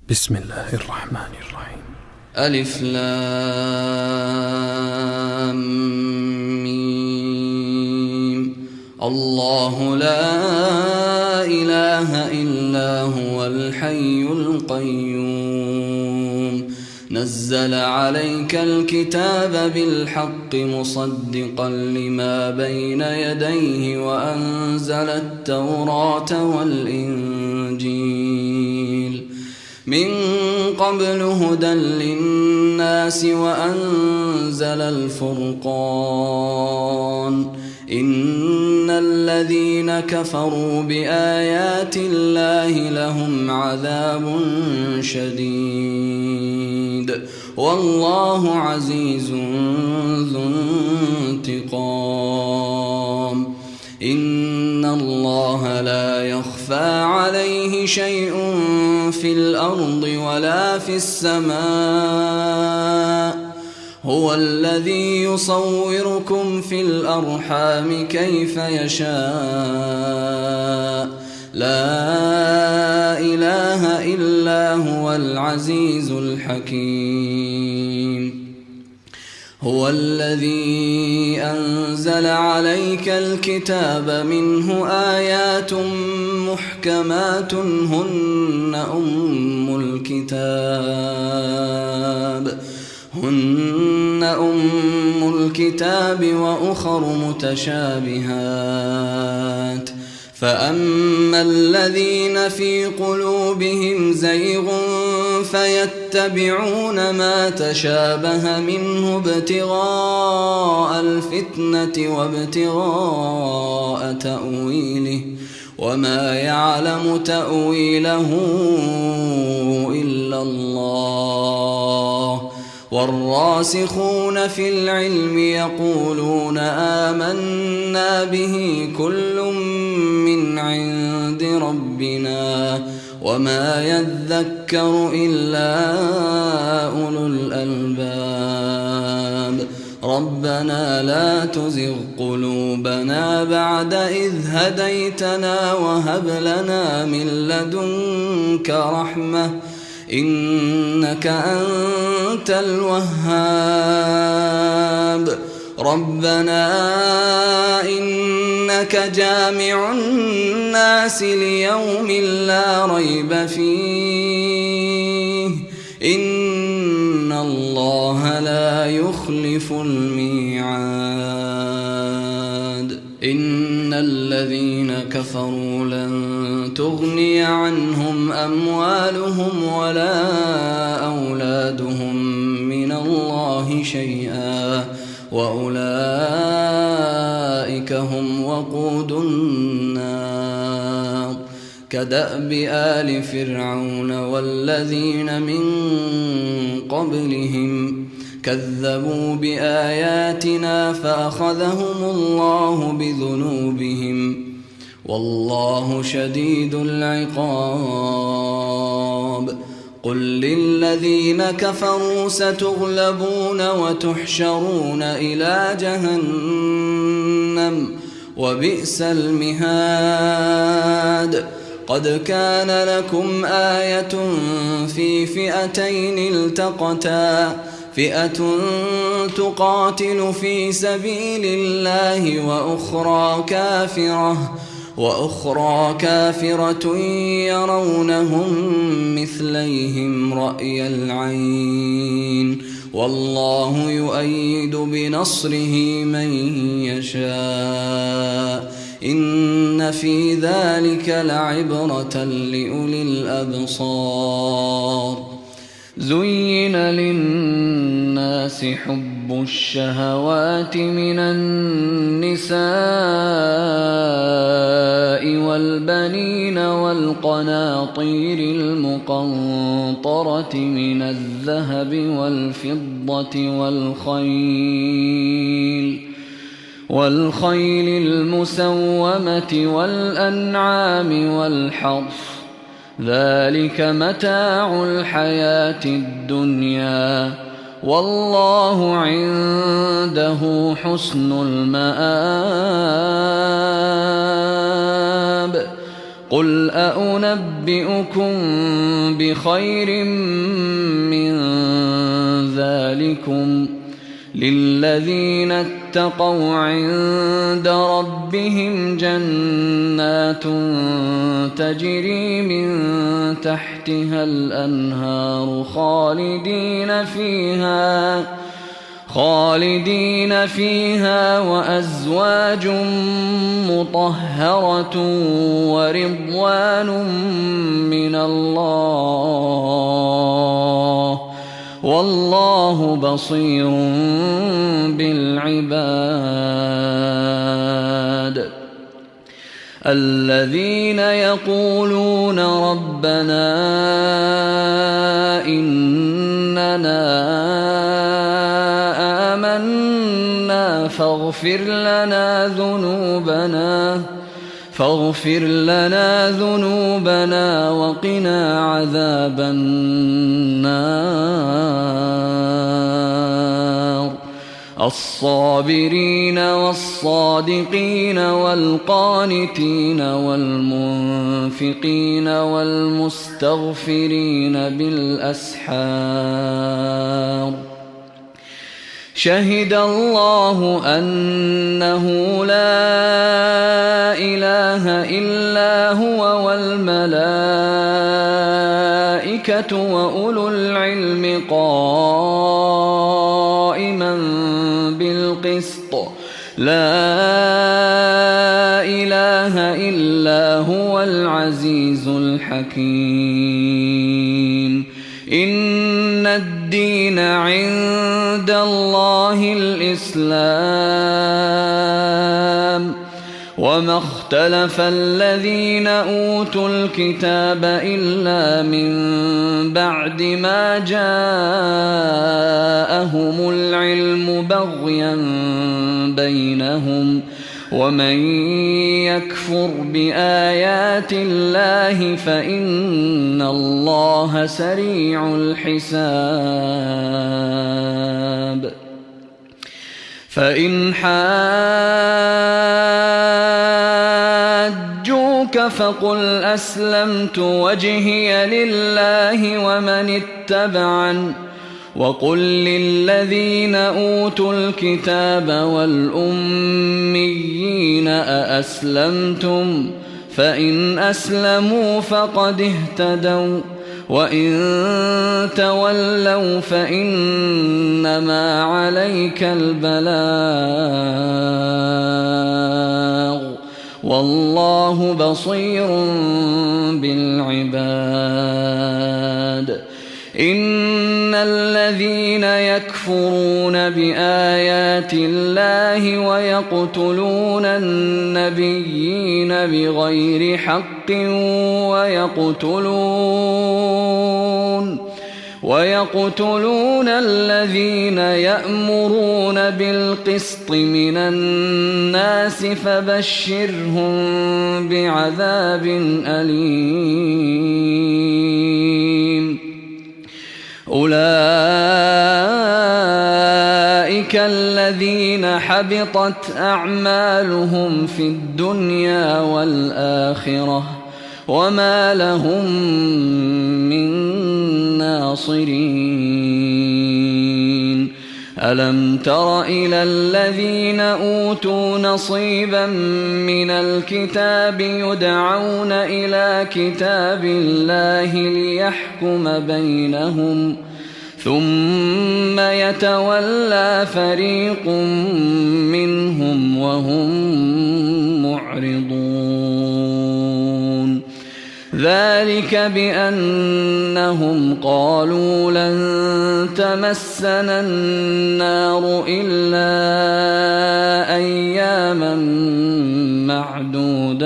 بسم الله الرحمن الرحيم. ألف لام ميم. الله لا إله إلا هو الحي القيوم نزل عليك الكتاب بالحق مصدقا لما بين يديه وأنزل التوراة والإنجيل من قبل هدى للناس وأنزل الفرقان إن الذين كفروا بآيات الله لهم عذاب شديد والله عزيز ذو انتقام. إن الله لا يخفى عليه شيء في الأرض ولا في السماء هو الذي يصوركم في الأرحام كيف يشاء لا إله إلا هو العزيز الحكيم. هو الذي أنزل عليك الكتاب منه آيات محكمات هن أم الكتاب وأخر متشابهات فأما الذين في قلوبهم زيغ فيتبعون ما تشابه منه ابتغاء الفتنة وابتغاء تأويله وما يعلم تأويله إلا الله والراسخون في العلم يقولون آمنا به كل من عند ربنا وما يذكر إلا أولو الألباب. ربنا لا تزغ قلوبنا بعد إذ هديتنا وهب لنا من لدنك رحمة إنك أنت الوهاب. ربنا إنك جامع الناس ليوم لا ريب فيه إن الله لا يخلف الميعاد. إن الذين كفروا لن تغني عنهم أموالهم ولا أولادهم من الله شيئا وأولئك هم وقود النار. كدأب آل فرعون والذين من قبلهم كذبوا بآياتنا فأخذهم الله بذنوبهم والله شديد العقاب. قل للذين كفروا ستغلبون وتحشرون إلى جهنم وبئس المهاد. قد كان لكم آية في فئتين التقتا فئة تقاتل في سبيل الله وأخرى كافرة يرونهم مثليهم رأي العين والله يؤيد بنصره من يشاء إن في ذلك لعبرة لأولي الأبصار. زين للناس حب الشهوات من النساء والبنين والقناطير المقنطرة من الذهب والفضة والخيل المسومة والأنعام والحرث ذلك متاع الحياة الدنيا والله عنده حسن المآب. قل أنبئكم بخير من ذلكم للذين اتقوا عند ربهم جنات تجري من تحتها الأنهار خالدين فيها وأزواج مطهرة ورضوان من الله والله بصير بالعباد. الذين يقولون ربنا إننا آمنا فاغفر لنا ذنوبنا وقنا عذاب النار. الصابرين والصادقين والقانتين والمنفقين والمستغفرين بالأسحار. شهد الله أنه لا إله إلا هو والملائكة وأولو العلم قائما بالقسط لا إله إلا هو العزيز الحكيم. إن الدين عند الله الإسلام وما اختلف الذين أوتوا الكتاب إلا من بعد ما جاءهم العلم بغيا بينهم ومن يكفر بآيات الله فإن الله سريع الحساب. فإن حاجوك فقل أسلمت وجهي لله ومن اتبعن وقل للذين أوتوا الكتاب والأميين أأسلمتم فإن أسلموا فقد اهتدوا وإن تولوا فإنما عليك البلاغ والله بصير بالعباد. إن الذين يكفرون بآيات الله ويقتلون النبيين بغير حق ويقتلون الذين يأمرون بالقسط من الناس فبشرهم بعذاب أليم. أولئك الذين حبطت أعمالهم في الدنيا والآخرة وما لهم من ناصرين. ألم تر إلى الذين أوتوا نصيبا من الكتاب يدعون إلى كتاب الله ليحكم بينهم ثم يتولى فريق منهم وهم معرضون. ذلك بأنهم قالوا لن تمسنا النار إلا أياما معدودات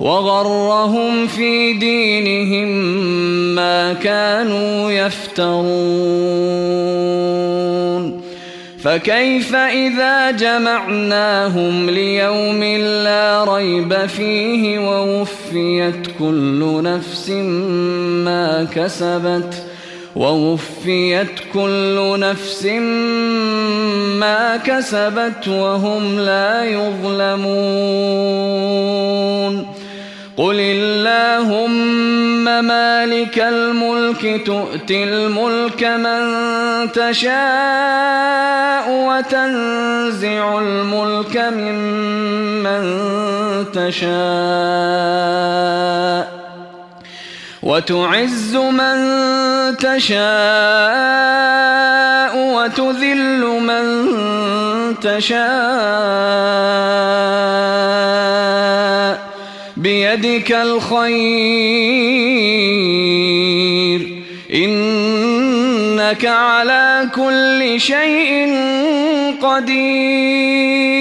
وغرهم في دينهم ما كانوا يفترون. فكيف إذا جمعناهم ليوم لا ريب فيه ووفيت كل نفس ما كسبت ووفيت كل نفس ما كسبت وهم لا يظلمون قل اللهم مالك الملك تؤتي الملك من تشاء وتنزع الملك ممن تشاء وتعز من تشاء وتذل من تشاء بيدك الخير إنك على كل شيء قدير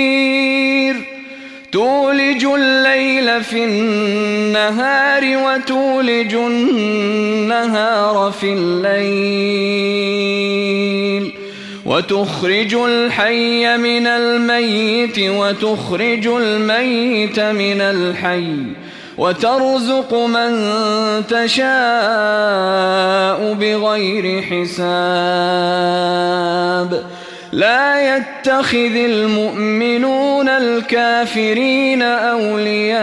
تولج الليل في النهار وتولج النهار في الليل وتخرج الحي من الميت وتخرج الميت من الحي وترزق من تشاء بغير حساب لا يتخذ المؤمنون الكافرين أولياء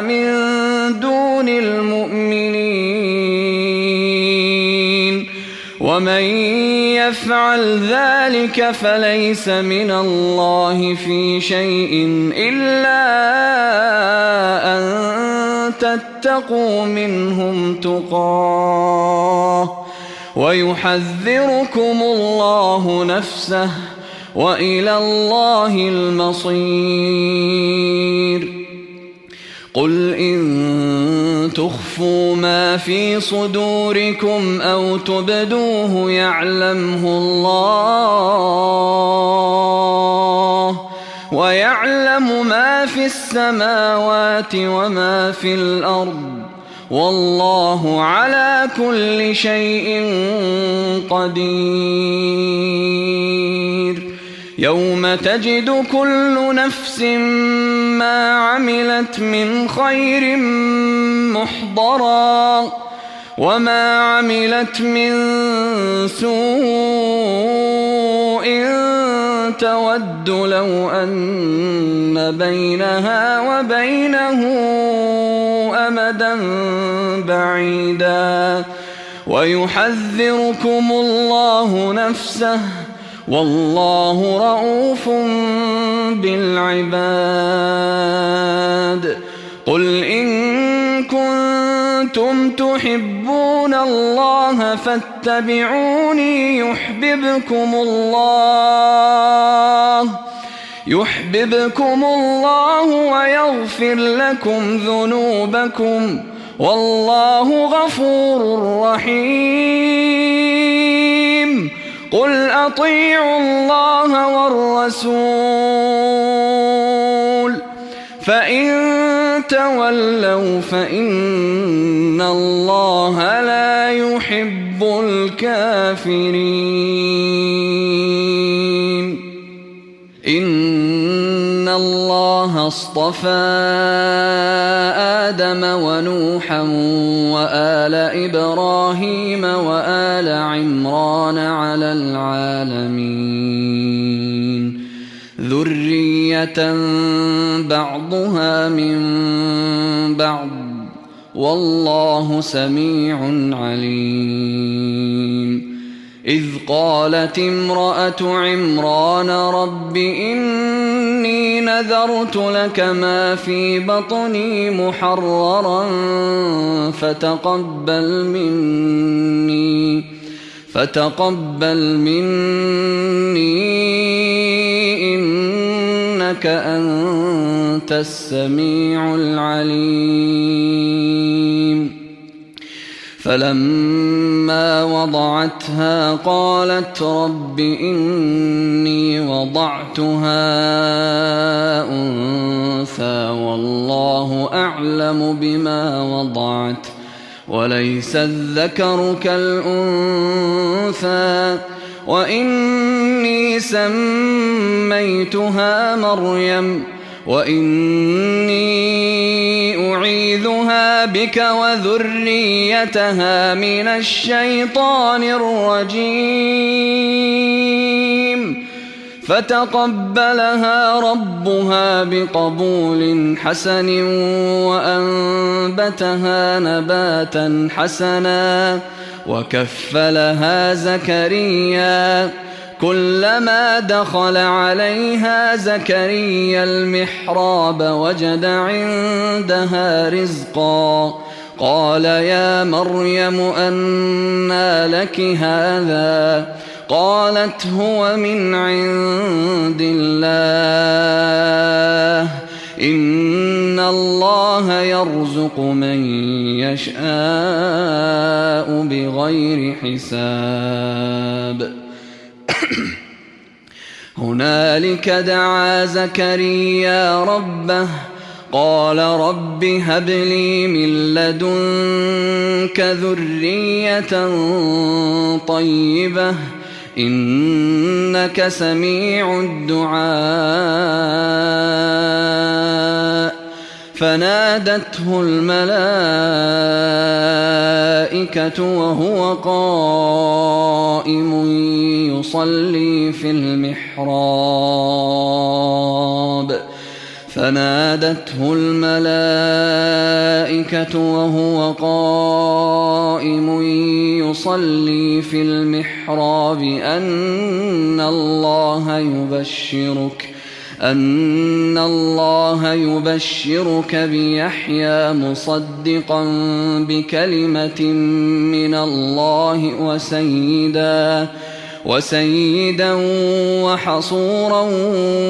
من دون المؤمنين ومن يفعل ذلك فليس من الله في شيء إلا أن تتقوا منهم تقاه ويحذركم الله نفسه وإلى الله المصير قل إن تخفوا ما في صدوركم أو تبدوه يعلمه الله ويعلم ما في السماوات وما في الأرض والله على كل شيء قدير يوم تجد كل نفس ما عملت من خير محضرا وما عملت من سوء تود لو أن بينها وبينه أمدا بعيدا ويحذركم الله نفسه والله رؤوف بالعباد قل إن كنتم تحبون الله فاتبعوني يحببكم الله ويغفر لكم ذنوبكم والله غفور رحيم قل أطيعوا الله والرسول فإن تولوا فإن الله لا يحب الكافرين إن الله اصطفى آدم ونوحا وآل إبراهيم وآل عمران على العالمين ذرية بعضها من بعض والله سميع عليم إذ قالت امرأة عمران رب إني نذرت لك ما في بطني محررا فتقبل مني إنك أنت السميع العليم فلما وضعتها قالت رب إني وضعتها أنثى والله أعلم بما وضعت وليس الذكر كالأنثى وإني سميتها مريم وإني أعيذها بك وذريتها من الشيطان الرجيم فتقبلها ربها بقبول حسن وأنبتها نباتا حسنا وكفلها زكريا كلما دخل عليها زكريا المحراب وجد عندها رزقا قال يا مريم أنى لك هذا قالت هو من عند الله إن الله يرزق من يشاء بغير حساب هنالك دعا زكريا ربه قال رب هب لي من لدنك ذرية طيبة إنك سميع الدعاء فنادته الملائكة وهو قائم يصلي في المحراب أن الله يبشرك بيحيى مصدقا بكلمة من الله وسيدا وحصورا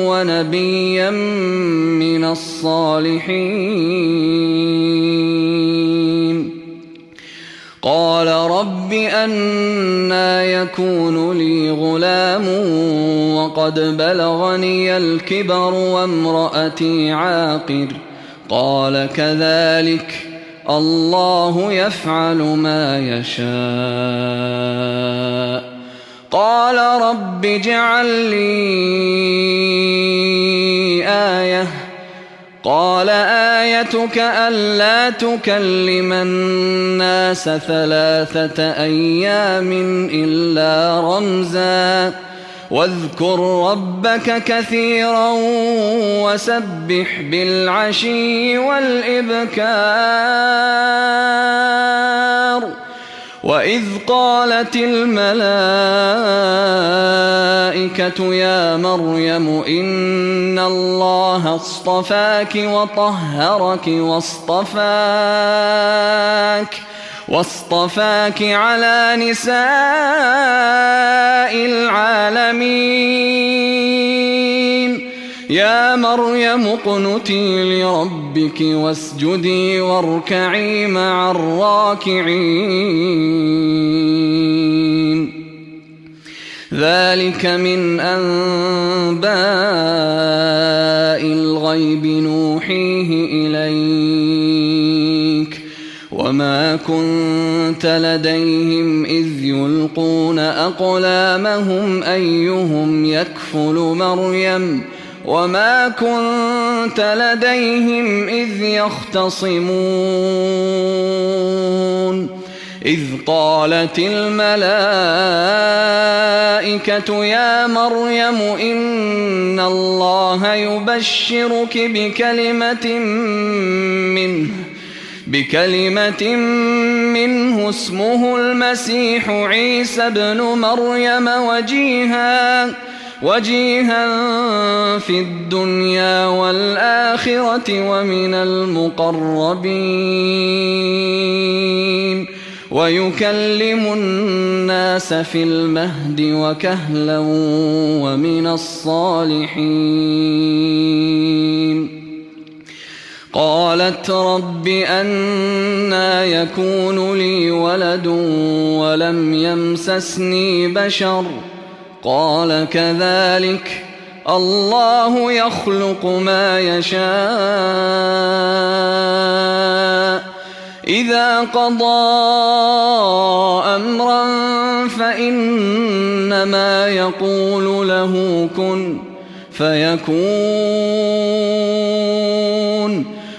ونبيا من الصالحين قال رب أنى يكون لي غلام وقد بلغني الكبر وامرأتي عاقر قال كذلك الله يفعل ما يشاء قال رب اجعل لي آية قال آيتك ألا تكلم الناس 3 أيام إلا رمزا واذكر ربك كثيرا وسبح بالعشي والإبكار وإذ قالت الملائكة يا مريم إن الله اصطفاك وطهرك واصطفاك على نساء العالمين يا مريم اقنتي لربك واسجدي واركعي مع الراكعين ذلك من أنباء الغيب نوحيه إليك وما كنت لديهم إذ يلقون أقلامهم أيهم يكفل مريم وما كنت لديهم إذ يختصمون إذ قالت الملائكة يا مريم إن الله يبشرك بكلمة منه اسمه المسيح عيسى ابن مريم وجيها في الدنيا والآخرة ومن المقربين ويكلم الناس في المهد وكهلا ومن الصالحين قالت رب أنى يكون لي ولد ولم يمسسني بشر قال كذلك الله يخلق ما يشاء إذا قضى أمرا فإنما يقول له كن فيكون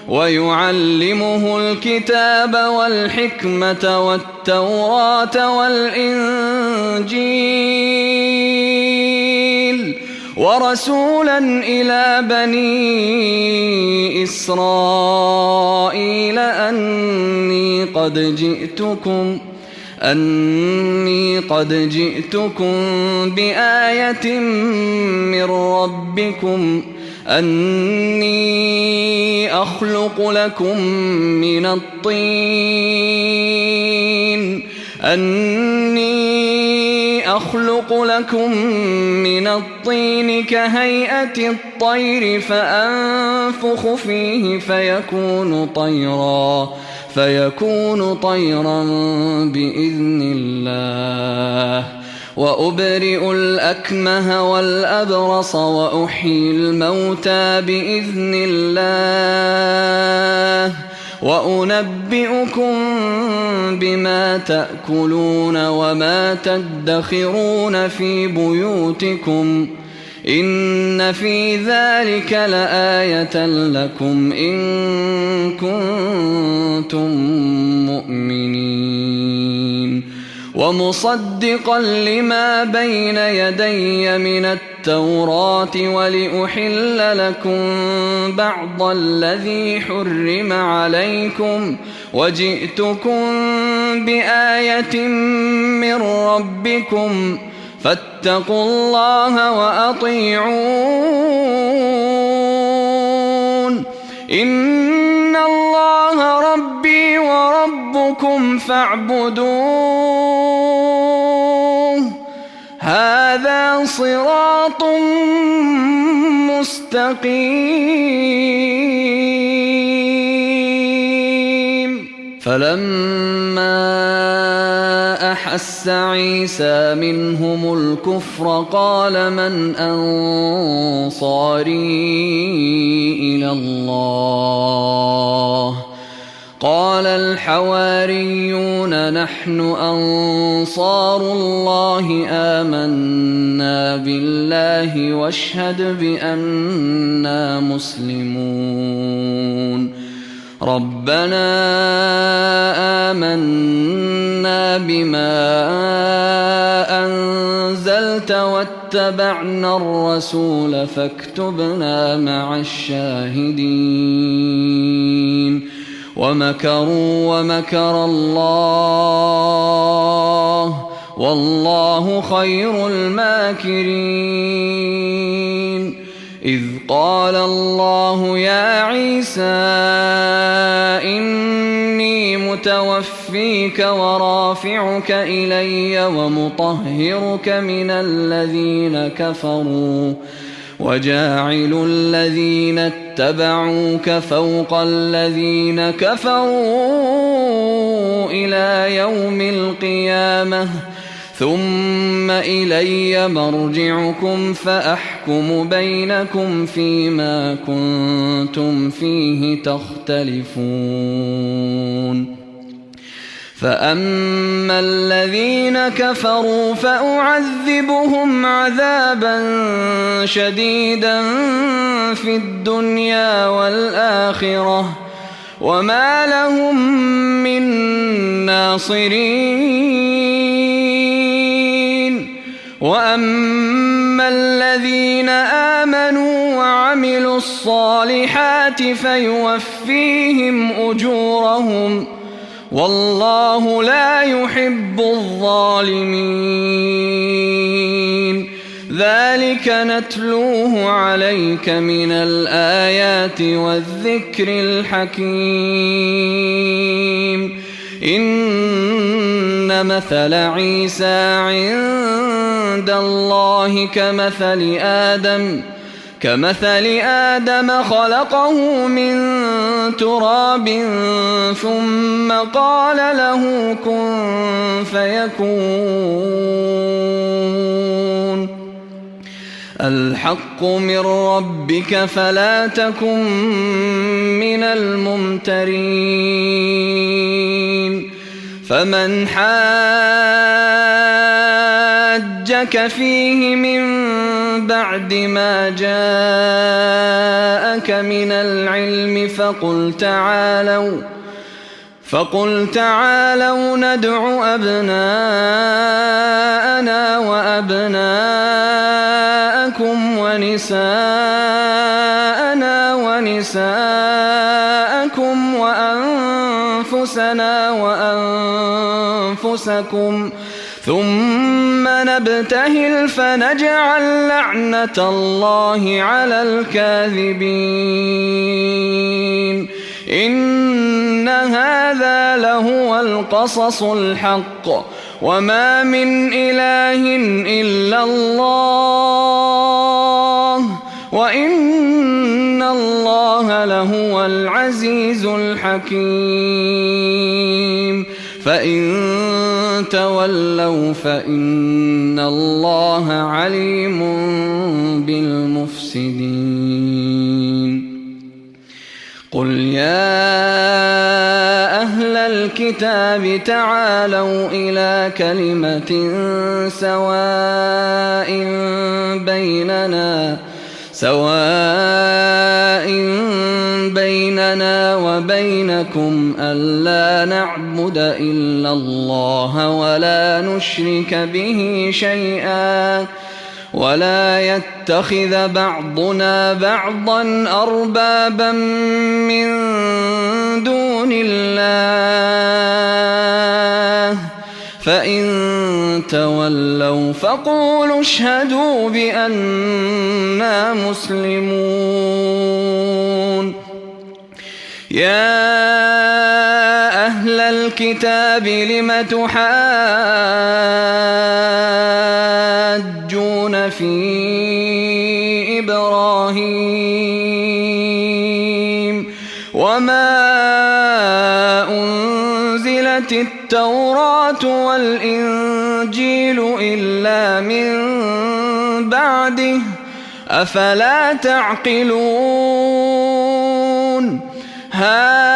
ويعلمه الكتاب والحكمة والتوراة والإنجيل ورسولا إلى بني إسرائيل أني قد جئتكم بآية من ربكم أني أخلق لكم من الطين كهيئة الطير فأنفخ فيه فيكون طيرا بإذن الله وأبرئ الأكمه والأبرص وأحيي الموتى بإذن الله وأنبئكم بما تأكلون وما تدخرون في بيوتكم إن في ذلك لآية لكم إن كنتم مؤمنين ومصدقا لما بين يدي من التوراة ولأحل لكم بعض الذي حرم عليكم وجئتكم بآية من ربكم فاتقوا الله وأطيعون إن الله ربي وربكم فاعبدوه هذا صراط مستقيم فلما أحس عيسى منهم الكفر قال من أنصاري إلى الله قال الحواريون نحن أنصار الله آمنا بالله واشهد بأننا مسلمون ربنا آمنا بما أنزلت واتبعنا الرسول فاكتبنا مع الشاهدين ومكروا ومكر الله والله خير الماكرين إذ قال الله يا عيسى إني متوفيك ورافعك إلي ومطهرك من الذين كفروا وجاعل الذين اتبعوك فوق الذين كفروا إلى يوم القيامة ثم إلي مرجعكم فأحكم بينكم فيما كنتم فيه تختلفون فأما الذين كفروا فأعذبهم عذابا شديدا في الدنيا والآخرة وما لهم من ناصرين وأما الذين آمنوا وعملوا الصالحات فيوفيهم أجورهم والله لا يحب الظالمين ذلك نتلوه عليك من الآيات والذكر الحكيم إن مثل عيسى عند الله كمثل آدم خلقه من تراب ثم قال له كن فيكون الحق من ربك فلا تكن من الممترين فمن حاجك فيه من بعد ما جاءك من العلم فقل تعالوا ندع أبناءنا وأبناءكم ونساءنا ونساءكم وأنفسنا وأنفسكم ثم نبتهل فنجعل لعنة الله على الكاذبين. إن هذا لهو القصص الحق وما من إله إلا الله وإن الله لهو العزيز الحكيم. فإن تولوا فإن الله عليم بالمفسدين. قل يا أهل الكتاب تعالوا إلى كلمة سواء بيننا وبينكم ألا نعبد إلا الله ولا نشرك به شيئا ولا يتخذ بعضنا بعضا أربابا من دون الله فإن تولوا فقولوا اشهدوا بأننا مسلمون. يا أهل الكتاب لم تحاجون في إبراهيم وما أنزلت التوراة والإنجيل إلا من بعده أفلا تعقلون. ها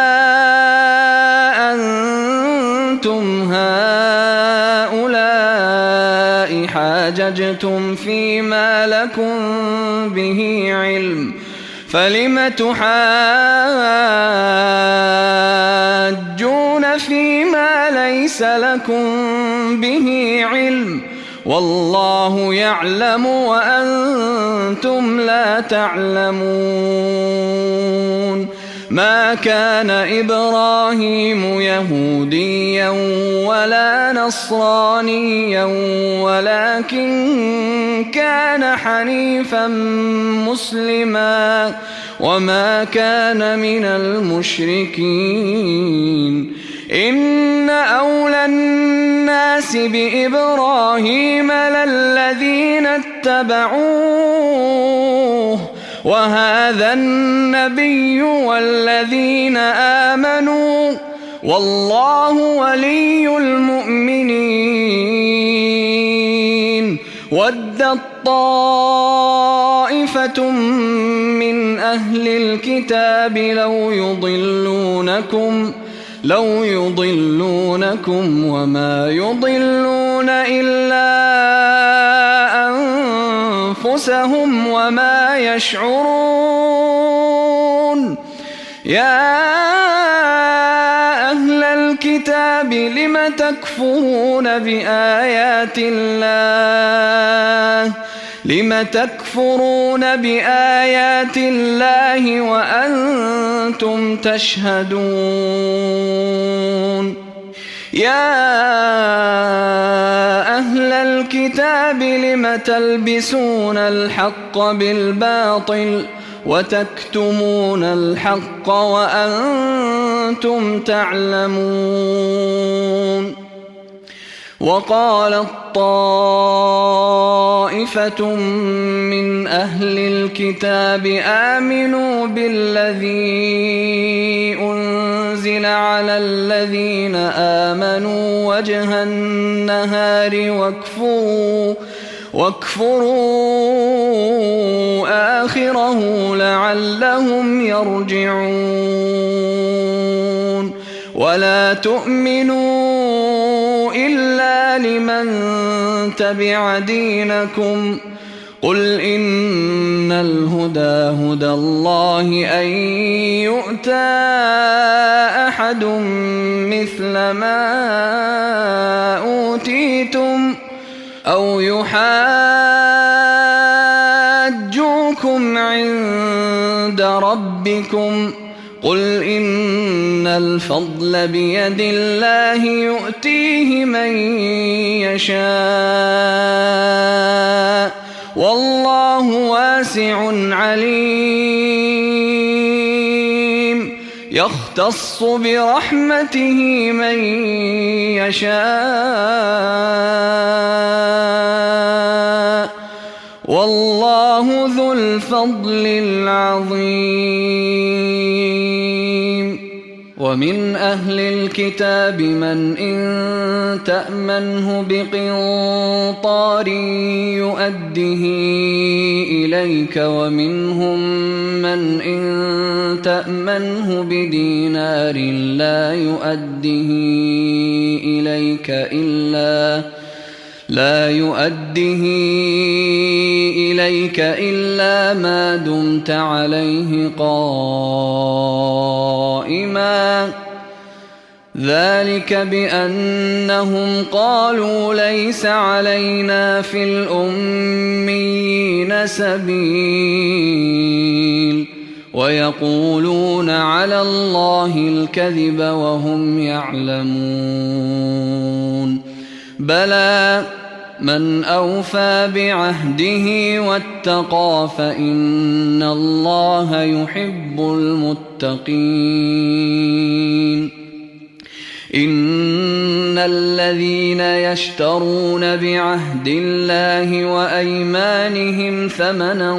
أنتم هؤلاء حاججتم فيما لكم به علم فلم تحاجون فيما ليس لكم به علم والله يعلم وأنتم لا تعلمون. ما كان إبراهيم يهوديا ولا نصرانيا ولكن كان حنيفا مسلما وما كان من المشركين. إن أولى الناس بإبراهيم للذين اتبعوه وهذا النبي والذين آمنوا والله ولي المؤمنين. ودت طائفة من أهل الكتاب لو يضلونكم وما يضلون إلا أنفسهم وما يشعرون. يا أهل الكتاب لم تكفرون بآيات الله وأنتم تشهدون. يا أهل الكتاب لم تلبسون الحق بالباطل وتكتمون الحق وأنتم تعلمون. وقالت طائفة من أهل الكتاب آمنوا بالذي أنزل على الذين آمنوا وجه النهار واكفروا آخره لعلهم يرجعون. ولا تؤمنوا إلا لمن تبع دينكم قل إن الهدى هدى الله أن يؤتى أحد مثل ما أوتيتم أو يحاجوكم عند ربكم قل إن الفضل بيد الله يؤتيه من يشاء والله واسع عليم يختص برحمته من يشاء والله ذو الفضل العظيم ومن أهل الكتاب من إن تأمنه بقنطار يؤده إليك ومنهم من إن تأمنه بدينار لا يؤده إليك إلا ما دمت عليه قائما ذلك بأنهم قالوا ليس علينا في الأميين سبيل ويقولون على الله الكذب وهم يعلمون بلى من أوفى بعهده واتقى فإن الله يحب المتقين إن الذين يشترون بعهد الله وأيمانهم ثمنا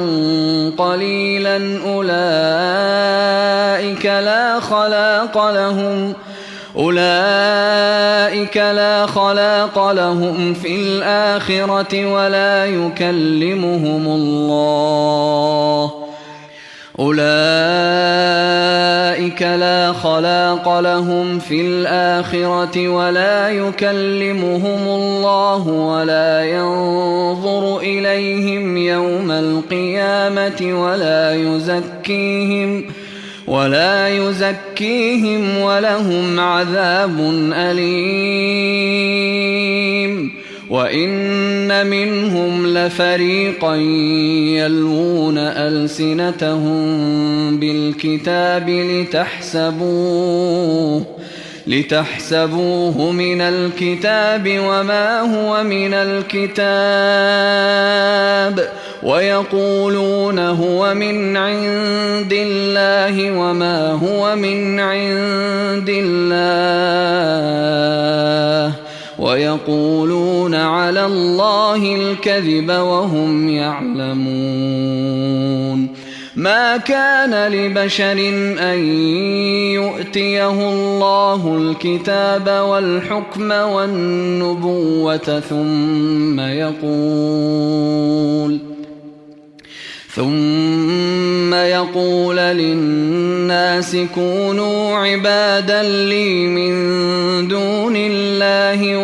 قليلا أولئك لا خلاق لهم في الآخرة ولا يكلمهم الله ولا ينظر إليهم يوم القيامة ولا يزكيهم ولهم عذاب أليم وإن منهم لفريقا يلوون ألسنتهم بالكتاب لتحسبوه من الكتاب وما هو من الكتاب ويقولون هو من عند الله وما هو من عند الله ويقولون على الله الكذب وهم يعلمون ما كان لبشر أن يؤتيه الله الكتاب والحكم والنبوة ثم يقول للناس كونوا عبادا لي من دون الله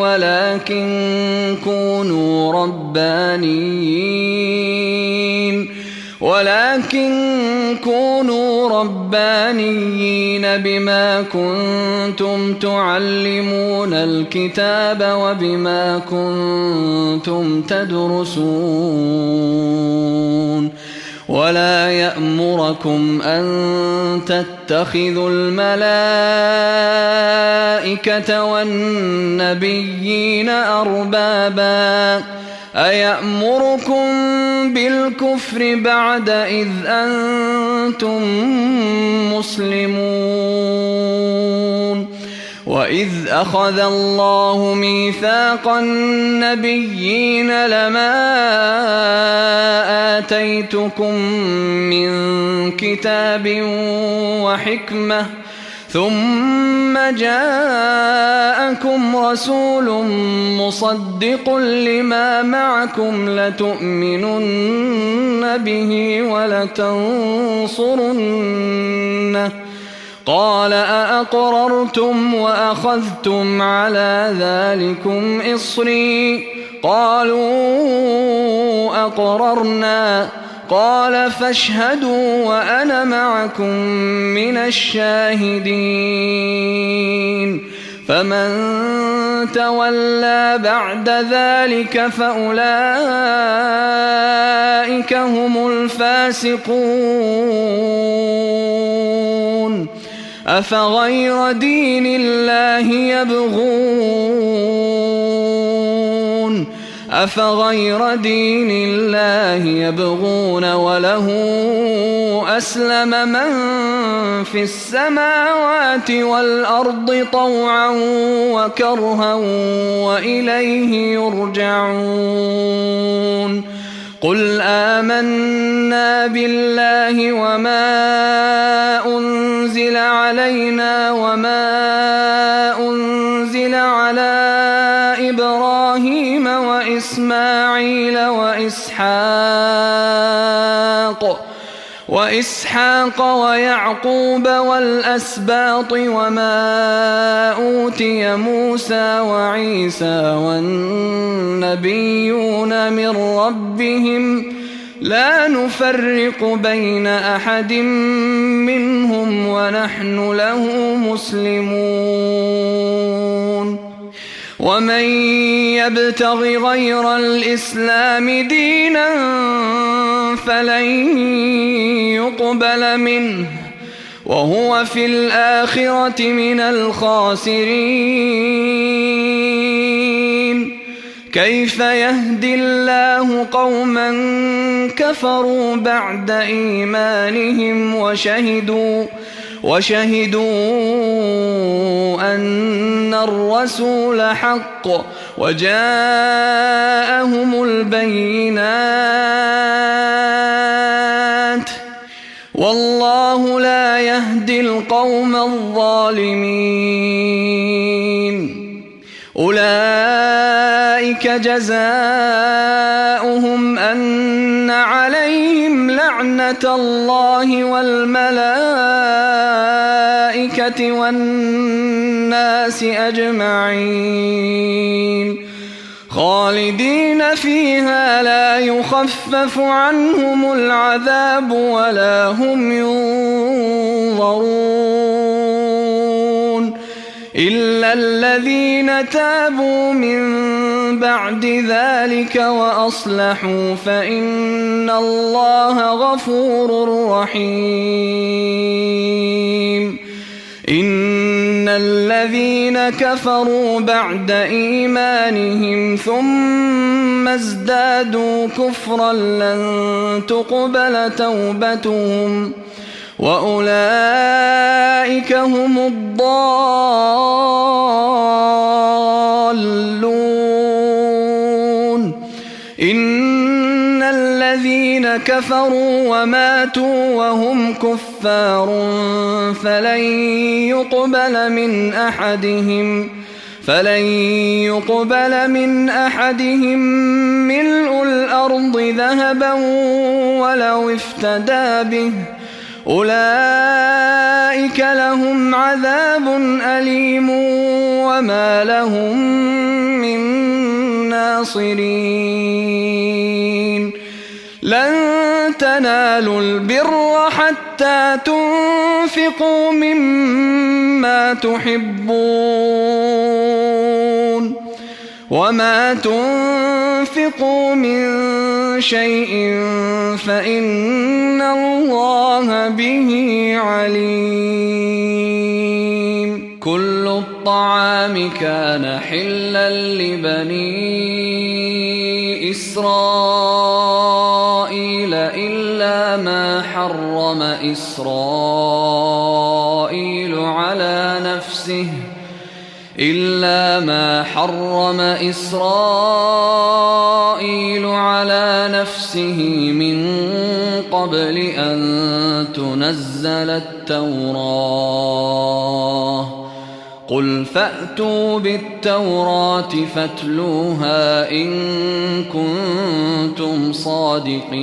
ولكن كونوا ربانيين بما كنتم تعلمون الكتاب وبما كنتم تدرسون ولا يأمركم أن تتخذوا الملائكة والنبيين أربابا أيأمركم بالكفر بعد إذ أنتم مسلمون وإذ أخذ الله ميثاق النبيين لما آتيتكم من كتاب وحكمة ثم جاءكم رسول مصدق لما معكم لتؤمنن به ولتنصرنه قال أأقررتم وأخذتم على ذلكم إصري قالوا أقررنا. قال فاشهدوا وأنا معكم من الشاهدين. فمن تولى بعد ذلك فأولئك هم الفاسقون. أفغير دين الله يبغون وله أسلم من في السماوات والأرض طوعا وكرها وإليه يرجعون. قل آمنا بالله وما أنزل علينا وما أنزل على إبراهيم وإسماعيل وإسحاق ويعقوب والأسباط وما أوتي موسى وعيسى والنبيون من ربهم لا نفرق بين أحد منهم ونحن له مسلمون. ومن يبتغ غير الإسلام دينا فلن يقبل منه وهو في الآخرة من الخاسرين. كيف يهدي الله قوما كفروا بعد إيمانهم وشهدوا أن الرسول حق وجاءهم البينات والله لا يهدي القوم الظالمين. أولئك جزاؤهم أن عليهم لعنة الله والملائكة والناس أجمعين خالدين فيها لا يخفف عنهم العذاب ولا هم ينظرون إلا الذين تابوا من بعد ذلك وأصلحوا فإن الله غفور رحيم. إن الذين كفروا بعد إيمانهم ثم ازدادوا كفرا لن تقبل توبتهم وأولئك هم الضالون. إن الذين كفروا وماتوا وهم كفار فلن يقبل من أحدهم ملء الأرض ذهبا ولو افتدى به أولئك لهم عذاب أليم وما لهم من ناصرين. لن تنالوا البر حتى تنفقوا مما تحبون وما تنفقوا من شيء فإن الله به عليم. كل الطعام كان حلا لبني إسرائيل إلا ما حرم إسرائيل على نفسه من قبل أن تنزل التوراة. قل فأتوا بالتوراة فاتلوها إن كنتم صادقين.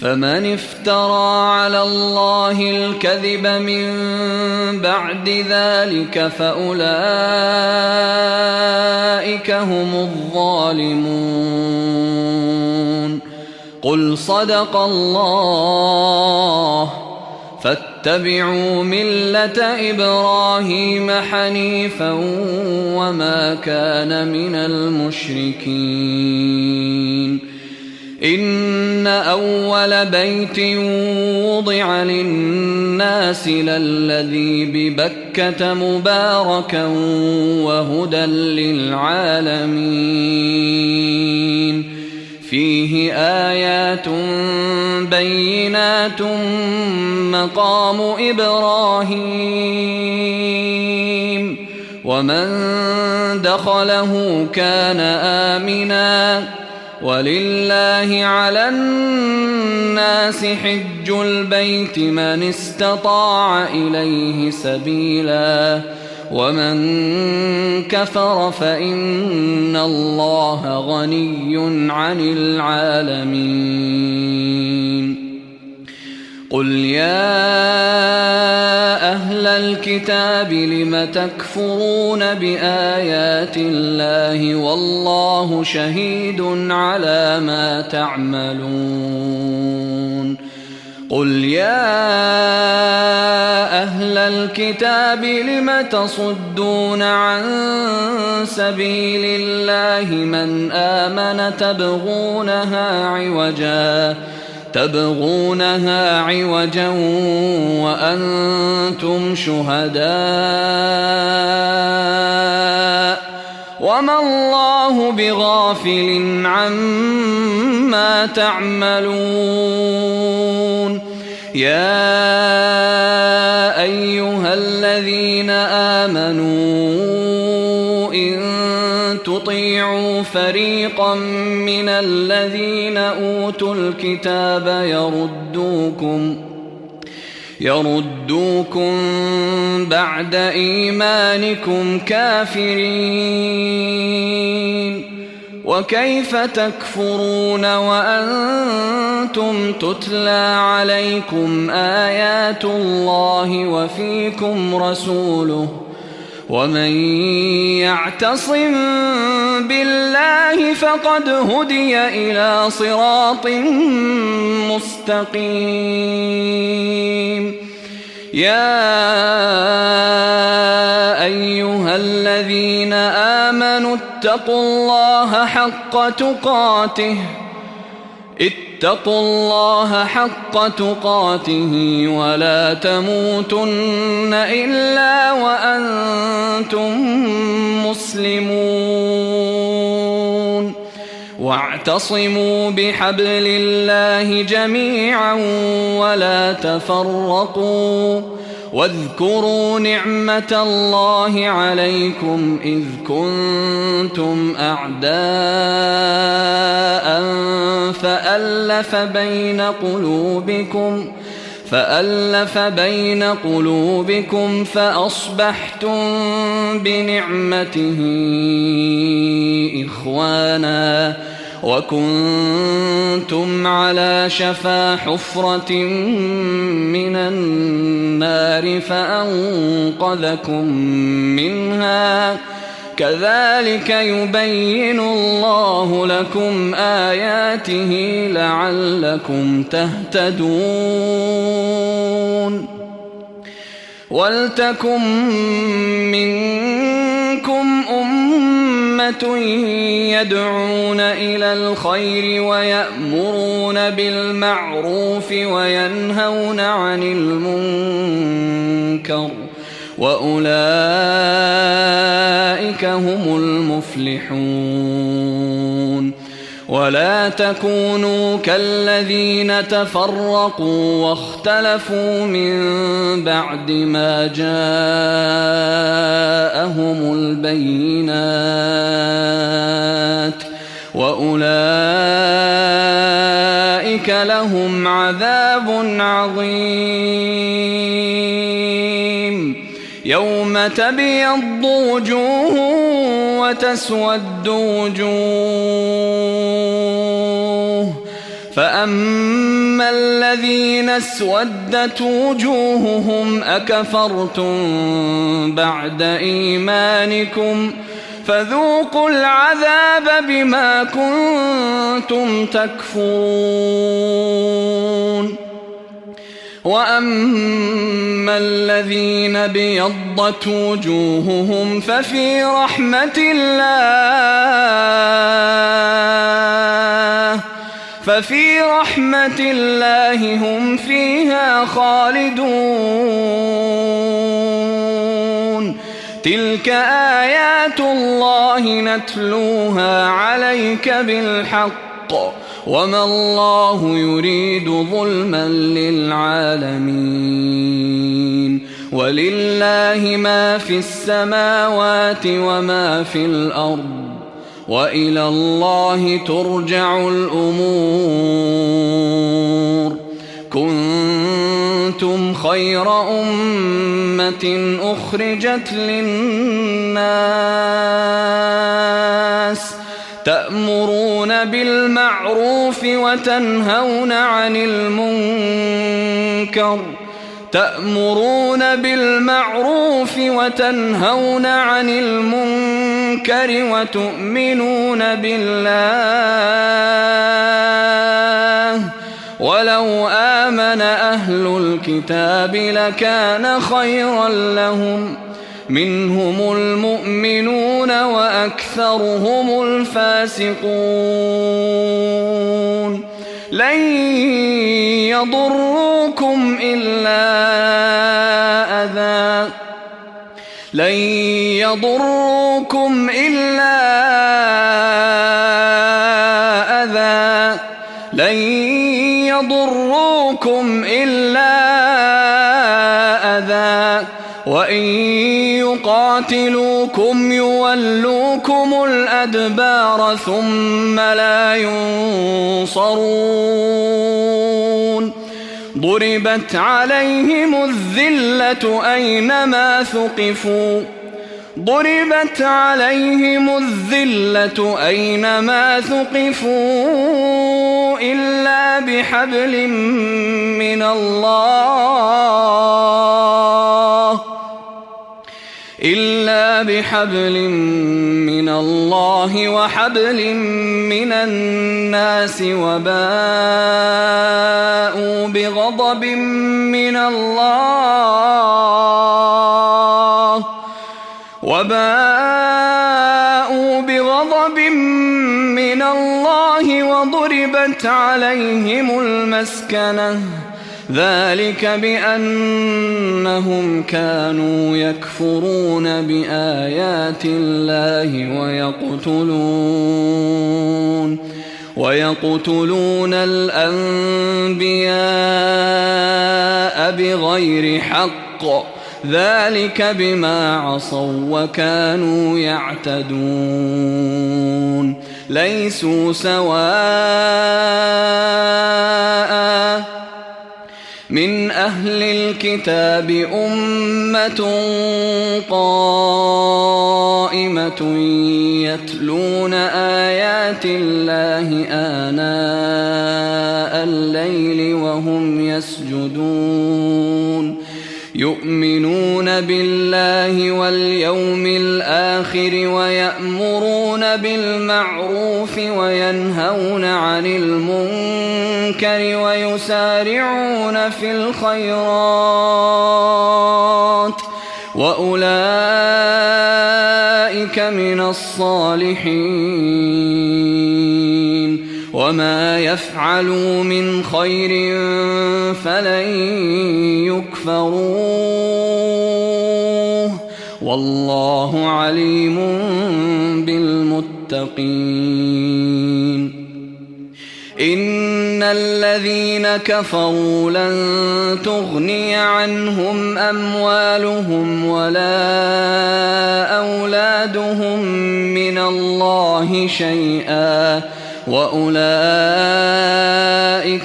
فمن افترى على الله الكذب من بعد ذلك فأولئك هم الظالمون. قل صدق الله فاتبعوا ملة إبراهيم حنيفا وما كان من المشركين. إن أول بيت وضع للناس للذي ببكة مباركا وهدى للعالمين فيه آيات بينات مقام إبراهيم ومن دخله كان آمنا ولله على الناس حج البيت من استطاع إليه سبيلا ومن كفر فإن الله غني عن العالمين. قل يا أهل الكتاب لم تكفرون بآيات الله والله شهيد على ما تعملون. قل يا أهل الكتاب لم تصدون عن سبيل الله من آمن تبغونها عوجا وأنتم شهداء وما الله بغافل عما تعملون. يا أيها الذين آمنوا إن تطيعوا فريقا من الذين أوتوا الكتاب يردوكم بعد إيمانكم كافرين. وكيف تكفرون وأنتم تتلى عليكم آيات الله وفيكم رسوله ومن يعتصم بالله فقد هدي إلى صراط مستقيم. يا أيها الذين آمنوا اتقوا الله حق تقاته ولا تموتن إلا وأنتم مسلمون. واعتصموا بحبل الله جميعا ولا تفرقوا واذكروا نعمة الله عليكم إذ كنتم أعداء فألف بين قلوبكم فأصبحتم بنعمته إخوانا وكنتم على شفا حفرة من النار فأنقذكم منها. كذلك يبين الله لكم آياته لعلكم تهتدون. ولتكن منكم أمة يدعون إلى الخير ويأمرون بالمعروف وينهون عن المنكر وأولئك هم المفلحون. ولا تكونوا كالذين تفرقوا واختلفوا من بعد ما جاءهم البينات وأولئك لهم عذاب عظيم. يوم تبيض وجوه وتسود وجوه فأما الذين اسودت وجوههم أكفرتم بعد إيمانكم فذوقوا العذاب بما كنتم تكفرون وأما الذين ابيضت وجوههم ففي رحمة الله هم فيها خالدون تلك آيات الله نتلوها عليك بالحق وما الله يريد ظلما للعالمين ولله ما في السماوات وما في الأرض وإلى الله ترجع الأمور كنتم خير أمة أخرجت للناس تأمرون بالمعروف وتنهون عن المنكر وتؤمنون بالله ولو آمن أهل الكتاب لكان خيرا لهم منهم المؤمنون وأكثرهم الفاسقون لن يضروكم إلا أذى وإن يقاتلوكم يولوكم الأدبار ثم لا ينصرون ضربت عليهم الذلة أينما ثقفوا إلا بحبل من الله وحبل من الناس وباءوا بغضب من الله وضربت عليهم المسكنة ذلك بأنهم كانوا يكفرون بآيات الله ويقتلون الأنبياء بغير حق ذلك بما عصوا وكانوا يعتدون ليسوا سواء من أهل الكتاب أمة قائمة يتلون آيات الله آناء الليل وهم يسجدون يؤمنون بالله واليوم الآخر ويأمرون بالمعروف وينهون عن المنكر ويسارعون في الخيرات وأولئك من الصالحين وما يفعلوا من خير فلن يكفروه والله عليم بالمتقين إن الذين كفروا لن تغني عنهم أموالهم ولا أولادهم من الله شيئا وأولئك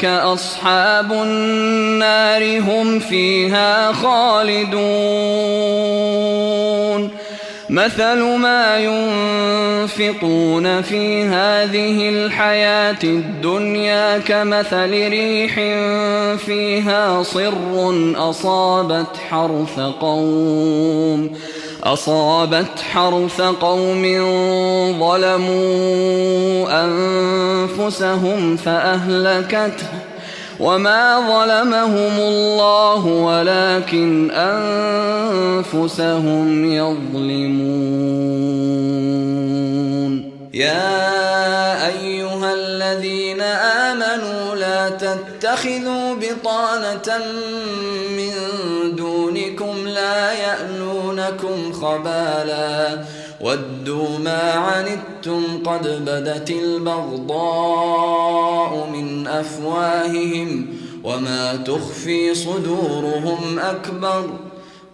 أصحاب النار هم فيها خالدون مثل ما ينفقون في هذه الحياة الدنيا كمثل ريح فيها صر أصابت حرث قوم ظلموا أنفسهم فأهلكته وما ظلمهم الله ولكن أنفسهم يظلمون. يا أيها الذين آمنوا لا تتخذوا بطانة من دونكم لا يألونكم خبالا ودوا ما عنتم قد بدت البغضاء من أفواههم وما تخفي صدورهم أكبر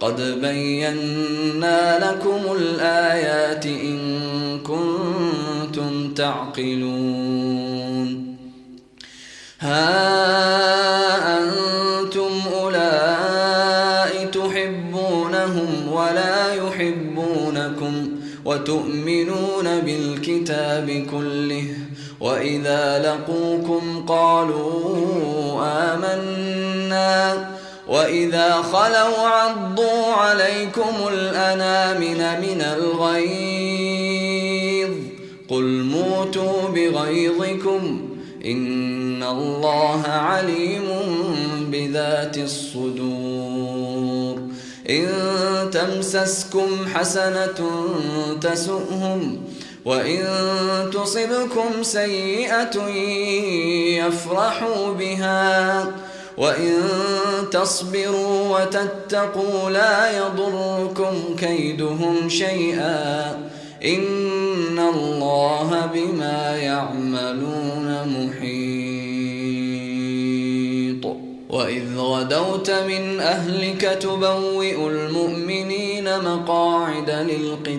قد بينا لكم الآيات إن كنتم تعقلون. ها أنتم أولئك تحبونهم ولا يحبونكم وتؤمنون بالكتاب كله وإذا لقوكم قالوا آمنا وإذا خلوا عضوا عليكم الأنامل من الغيظ قل موتوا بغيظكم إن الله عليم بذات الصدور. إن تمسسكم حسنة تسؤهم وإن تصبكم سيئة يفرحوا بها وإن تصبروا وتتقوا لا يضركم كيدهم شيئا إن الله بما يعملون محيط. وإذ غدوت من أهلك تبوئ المؤمنين مقاعد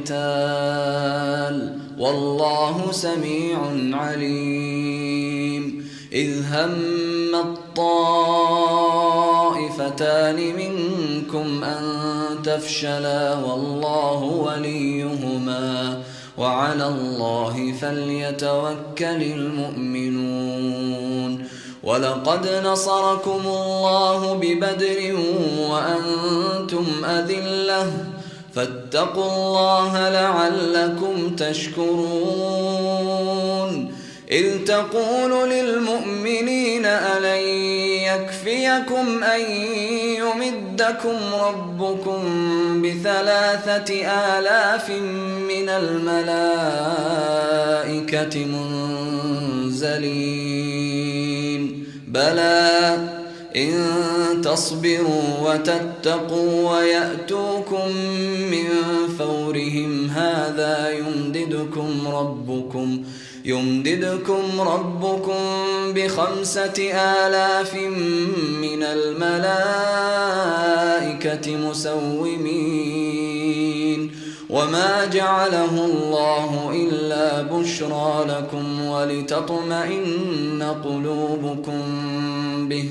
للقتال والله سميع عليم. إذ هم الطائفتان منكم أن تفشلا والله وليهما وعلى الله فليتوكل المؤمنون. ولقد نصركم الله ببدر وأنتم أذلة فاتقوا الله لعلكم تشكرون. إذ تقول للمؤمنين ألن يكفيكم أن يمدكم ربكم ب3,000 من الملائكة منزلين بلى إن تصبروا وتتقوا ويأتوكم من فورهم هذا يمددكم ربكم ب5,000 من الملائكة مسومين وما جعله الله إلا بشرى لكم ولتطمئن قلوبكم به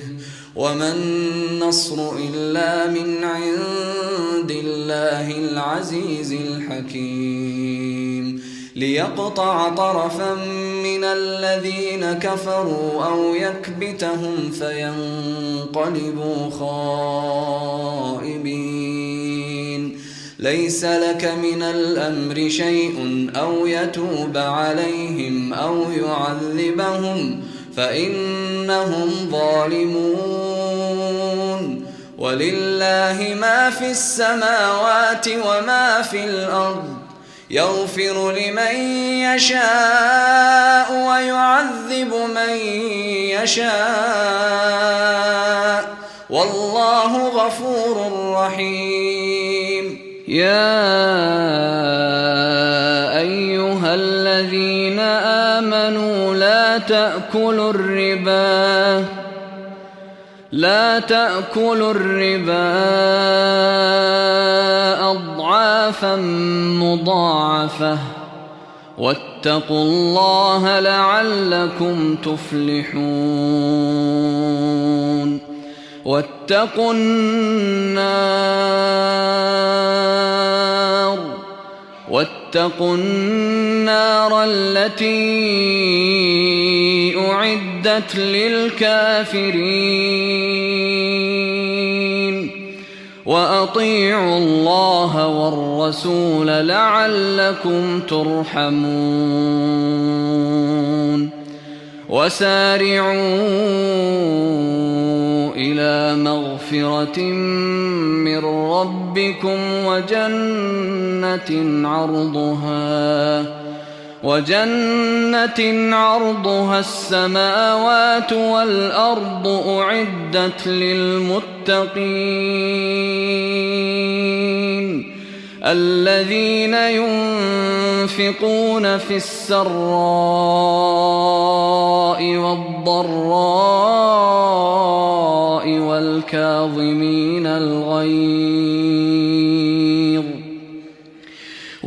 وما النصر إلا من عند الله العزيز الحكيم. ليقطع طرفا من الذين كفروا أو يكبتهم فينقلبوا خائبين. ليس لك من الأمر شيء أو يتوب عليهم أو يعذبهم فإنهم ظالمون. ولله ما في السماوات وما في الأرض يغفر لمن يشاء ويعذب من يشاء والله غفور رحيم. يا أيها الذين آمنوا لا تأكلوا الربا أضعافا مضاعفة واتقوا الله لعلكم تفلحون. واتقوا النار واتقوا النار التي أعدت للكافرين وأطيعوا الله والرسول لعلكم ترحمون وسارعوا إلى مغفرة من ربكم وجنة عرضها السماوات والأرض أعدت للمتقين الذين ينفقون في السراء والضراء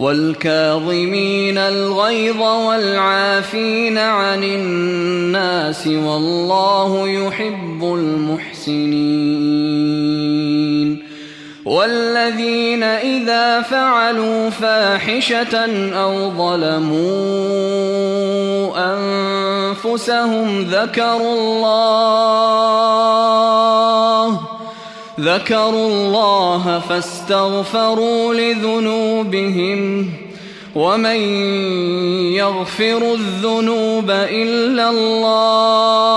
والكاظمين الغيظ والعافين عن الناس والله يحب المحسنين والذين إذا فعلوا فاحشة أو ظلموا أنفسهم ذكروا الله فاستغفروا لذنوبهم ومن يغفر الذنوب إلا الله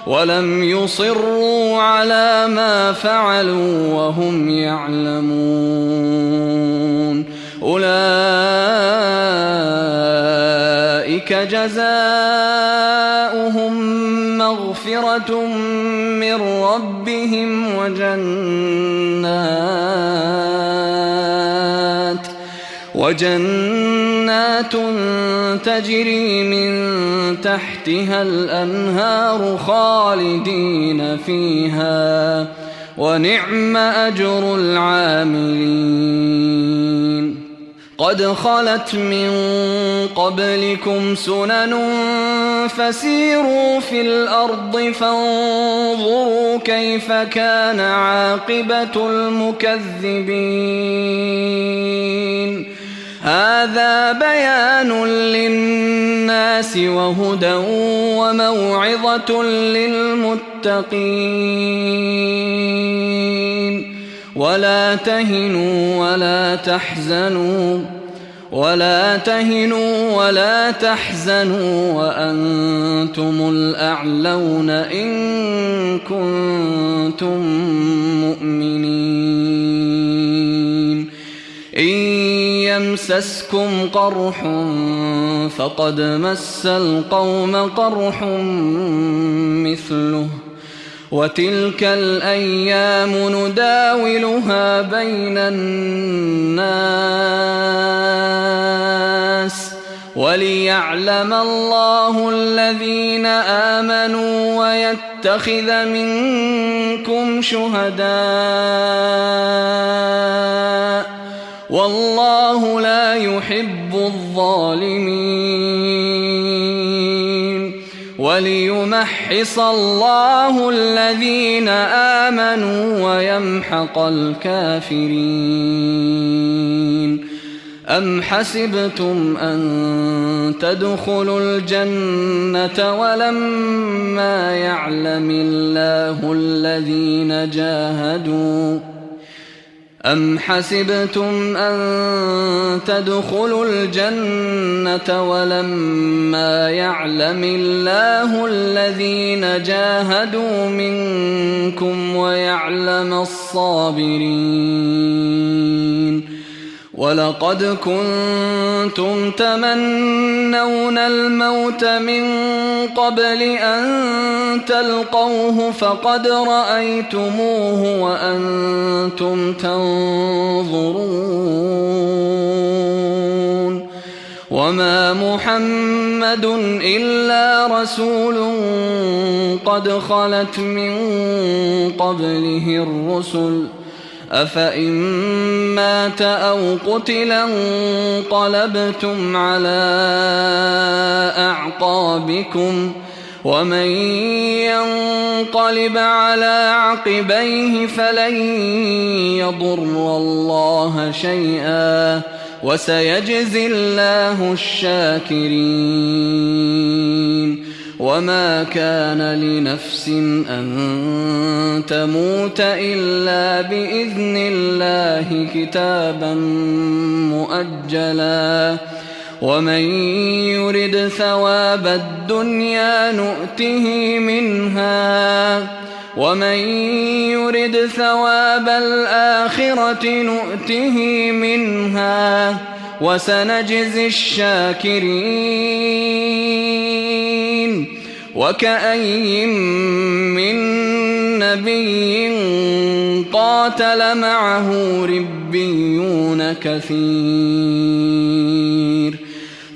ولم يصروا على ما فعلوا وهم يعلمون أولئك جزاؤهم مغفرة من ربهم وجنات تجري من تحتها الأنهار خالدين فيها ونعم أجر العاملين قد خلت من قبلكم سنن فسيروا في الأرض فانظروا كيف كان عاقبة المكذبين هذا بيان للناس وهدى وموعظة للمتقين ولا تهنوا ولا تحزنوا وأنتم الأعلون إن كنتم مؤمنين إن يمسسكم قرح فقد مس القوم قرح مثله وتلك الأيام نداولها بين الناس وليعلم الله الذين آمنوا ويتخذ منكم شهداء والله لا يحب الظالمين وليمحص الله الذين آمنوا ويمحق الكافرين أم حسبتم أن تدخلوا الجنة ولما يعلم الله الذين جاهدوا منكم ويعلم الصابرين ولقد كنتم تمنون الموت من قبل أن تلقوه فقد رأيتموه وأنتم تنظرون وما محمد إلا رسول قد خلت من قبله الرسل أفإن مات أو قتلا انقلبتم على أعقابكم ومن ينقلب على عقبيه فلن يضر الله شيئا وسيجزي الله الشاكرين. وما كان لنفس أن تموت إلا بإذن الله كتابا مؤجلا ومن يرد ثواب الدنيا نؤته منها ومن يرد ثواب الآخرة نؤته منها وسنجزي الشاكرين. وكأي من نبي قاتل معه ربيون كثير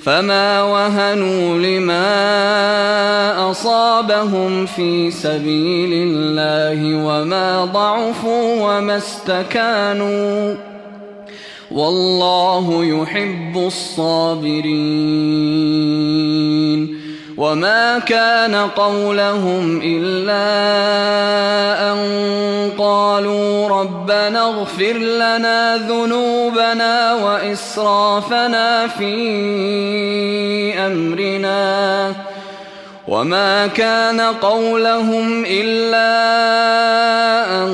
فما وهنوا لما أصابهم في سبيل الله وما ضعفوا وما استكانوا والله يحب الصابرين. وما كان قولهم إلا أن قالوا ربنا اغفر لنا ذنوبنا وإسرافنا في أمرنا وما كان قولهم إلا أن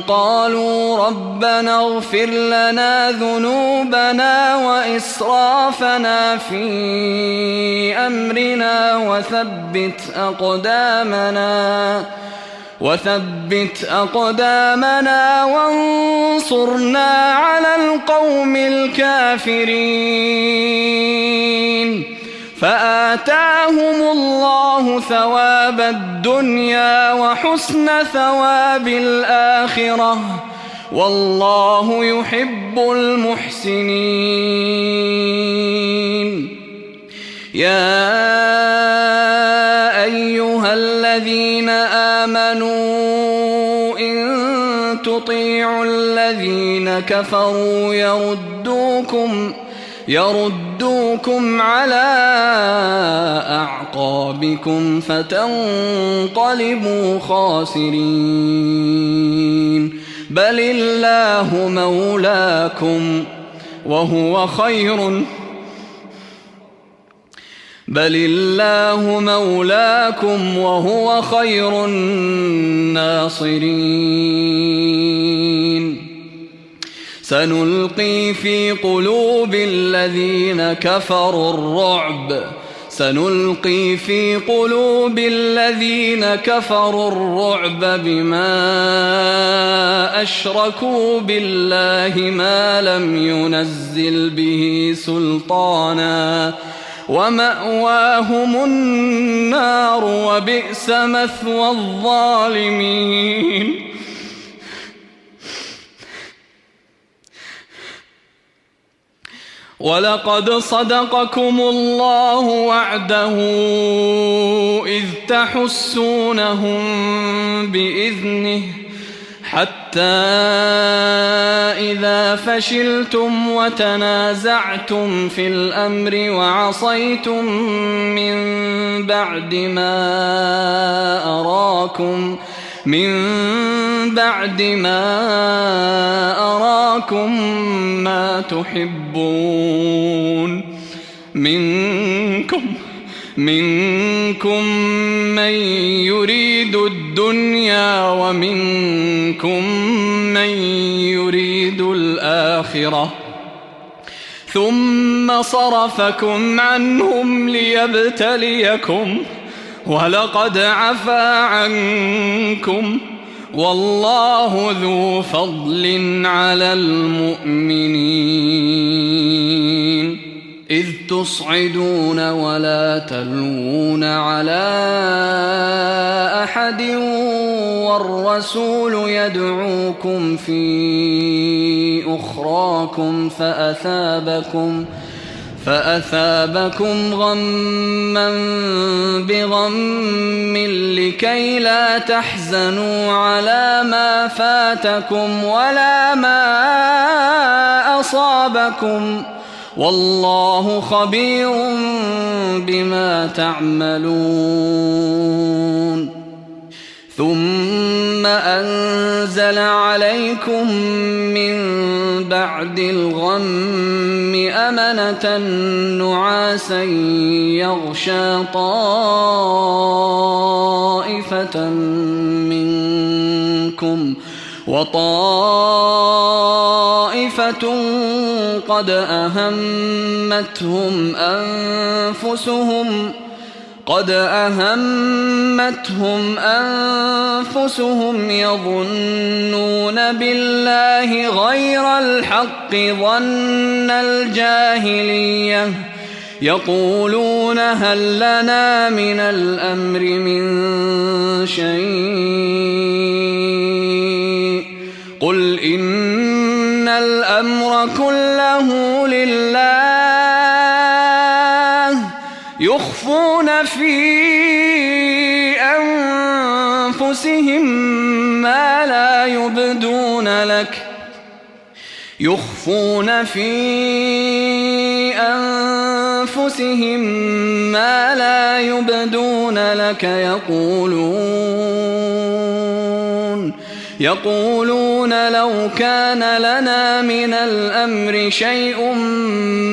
قالوا ربنا اغفر لنا ذنوبنا وإسرافنا في أمرنا وثبت أقدامنا وانصرنا على القوم الكافرين. فآتاهم الله ثواب الدنيا وحسن ثواب الآخرة والله يحب المحسنين. يا أيها الذين آمنوا إن تطيعوا الذين كفروا يردوكم على أعقابكم فتنقلبوا خاسرين. بل الله مولاكم وهو خير الناصرين. سنلقي في قلوب الذين كفروا الرعب بما أشركوا بالله ما لم ينزل به سلطانا ومأواهم النار وبئس مثوى الظالمين. ولقد صدقكم الله وعده إذ تحسونهم بإذنه حتى إذا فشلتم وتنازعتم في الأمر وعصيتم من بعد ما أراكم ما تحبون منكم من يريد الدنيا ومنكم من يريد الآخرة ثم صرفكم عنهم ليبتليكم ولقد عفا عنكم والله ذو فضل على المؤمنين. إذ تصعدون ولا تلوون على أحد والرسول يدعوكم في أخراكم فأثابكم غما بغم لكي لا تحزنوا على ما فاتكم ولا ما أصابكم والله خبير بما تعملون ثم أنزل عليكم من بعد الغم أمنة نعاسا يغشى طائفة منكم وطائفة قد أهمتهم أنفسهم يظنون بالله غير الحق ظن الجاهلية يقولون هل لنا من الأمر من شيء قل إن الأمر كله لله يخفون في أنفسهم ما لا يبدون لك يقولون لو كان لنا من الأمر شيء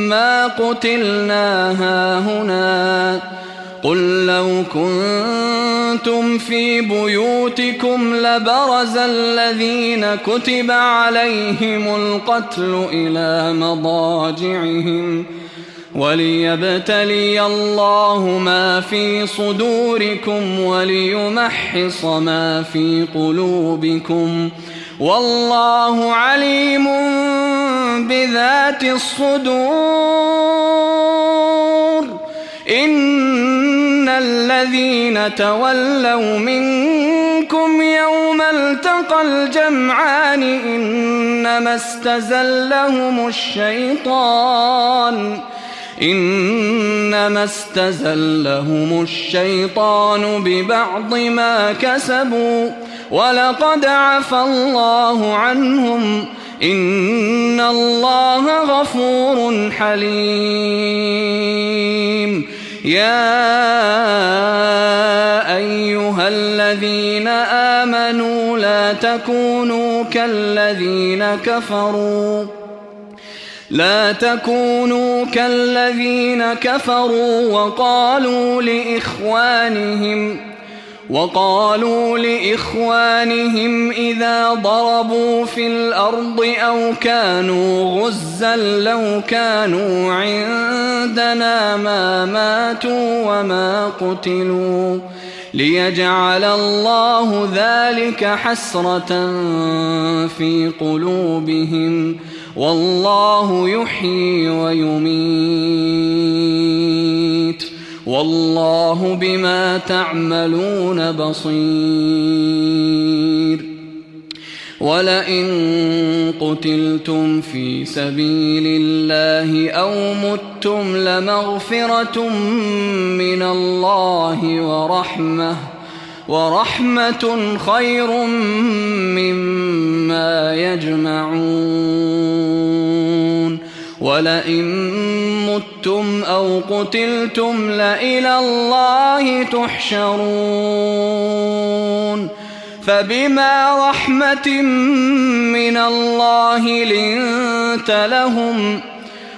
ما قتلنا هاهنا قل لو كنتم في بيوتكم لبرز الذين كتب عليهم القتل إلى مضاجعهم وليبتلي الله ما في صدوركم وليمحص ما في قلوبكم والله عليم بذات الصدور إن الذين تولوا منكم يوم التقى الجمعان إنما استزلهم الشيطان ببعض ما كسبوا ولقد عفى الله عنهم إن الله غفور حليم يا أيها الذين آمنوا لا تكونوا كالذين كفروا وقالوا لإخوانهم إذا ضربوا في الأرض أو كانوا غزا لو كانوا عندنا ما ماتوا وما قتلوا ليجعل الله ذلك حسرة في قلوبهم والله يحيي ويميت والله بما تعملون بصير ولئن قتلتم في سبيل الله أو متم لمغفرة من الله ورحمة خير مما يجمعون ولئن متم أو قتلتم لإلى الله تحشرون فبما رحمة من الله لنت لهم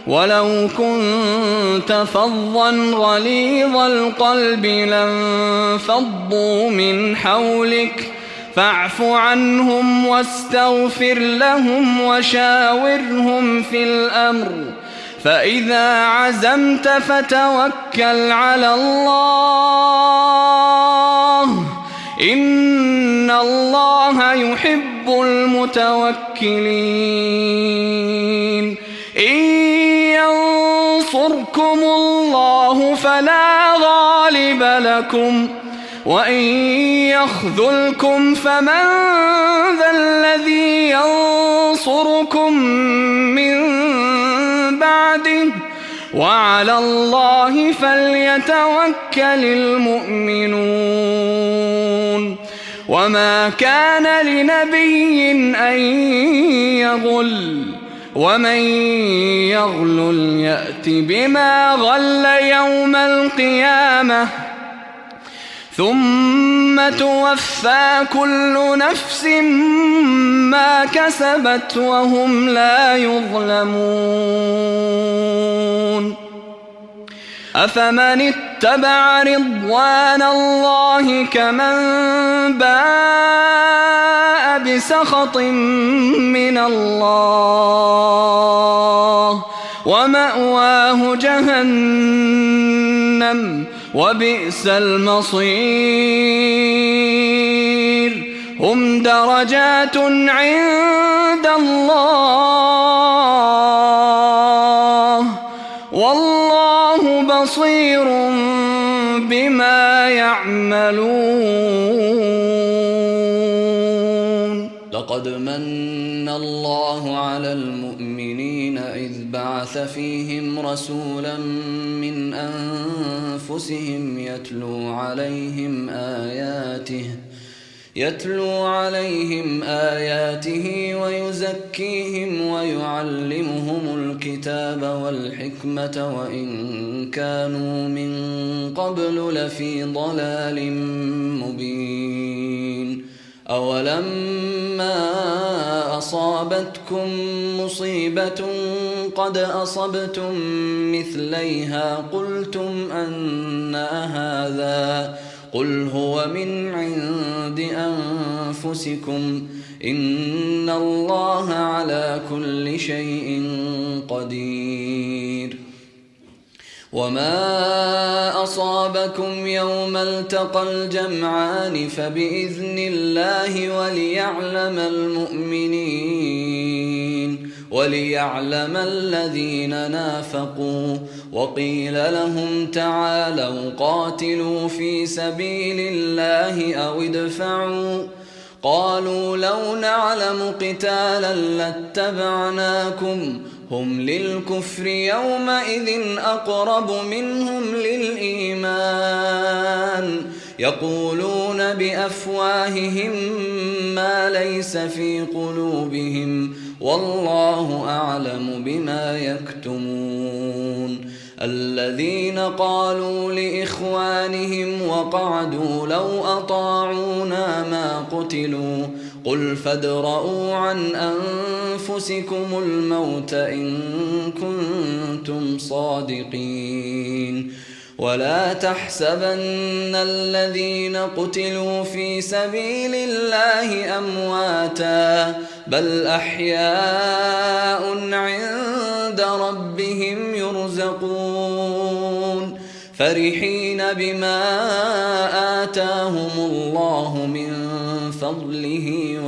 ولو كنت فظا غليظ القلب لانفضوا من حولك فاعف عنهم واستغفر لهم وشاورهم في الأمر فإذا عزمت فتوكل على الله إن الله يحب المتوكلين إن ينصركم الله فلا غالب لكم وإن يخذلكم فمن ذا الذي ينصركم من بعده وعلى الله فليتوكل المؤمنون وما كان لنبي أن يغل ومن يغلل يأت بما غل يوم القيامة ثم توفى كل نفس ما كسبت وهم لا يظلمون أفمن اتبع رضوان الله كمن باء بسخط من الله ومأواه جهنم وبئس المصير هم درجات عند الله والله بصير بما يعملون لقد من الله على المؤمنين إذ بعث فيهم رسولا من أنفسهم يتلو عليهم آياته ويزكيهم ويعلمهم الكتاب والحكمة وإن كانوا من قبل لفي ضلال مبين أولما أصابتكم مصيبة قد أصبتم مثليها قلتم أنى هذا قل هو من عند أنفسكم إن الله على كل شيء قدير وما أصابكم يوم التقى الجمعان فبإذن الله وليعلم الذين نافقوا وقيل لهم تعالوا قاتلوا في سبيل الله أو ادفعوا قالوا لو نعلم قتالا لاتبعناكم هم للكفر يومئذ أقرب منهم للإيمان يقولون بأفواههم ما ليس في قلوبهم والله أعلم بما يكتمون الذين قالوا لإخوانهم وقعدوا لو أطاعونا ما قتلوا قل فادرءوا عن أنفسكم الموت إن كنتم صادقين ولا تحسبن الذين قتلوا في سبيل الله أمواتا بل أحياء عند ربهم يرزقون فرحين بما آتاهم الله من فضله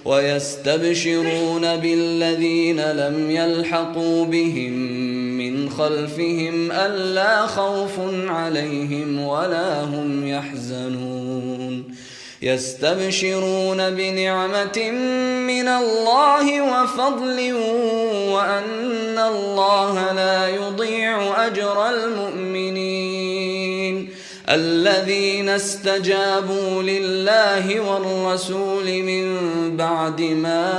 ويستبشرون بالذين لم يلحقوا بهم من خلفهم ألا خوف عليهم ولا هم يحزنون يستبشرون بنعمة من الله وفضل وأن الله لا يضيع أجر المؤمنين الذين استجابوا لله والرسول من بعد ما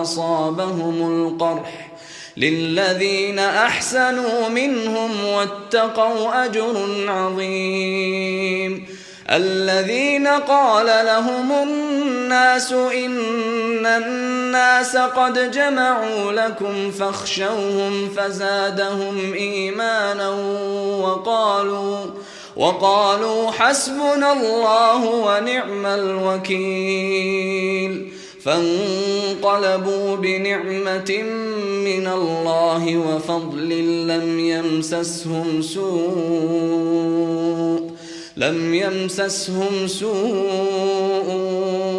أصابهم القرح للذين أحسنوا منهم واتقوا أجر عظيم الذين قال لهم الناس إن الناس قد جمعوا لكم فاخشوهم فزادهم إيمانا وقالوا حسبنا الله ونعم الوكيل فانقلبوا بنعمة من الله وفضل لم يمسسهم سوء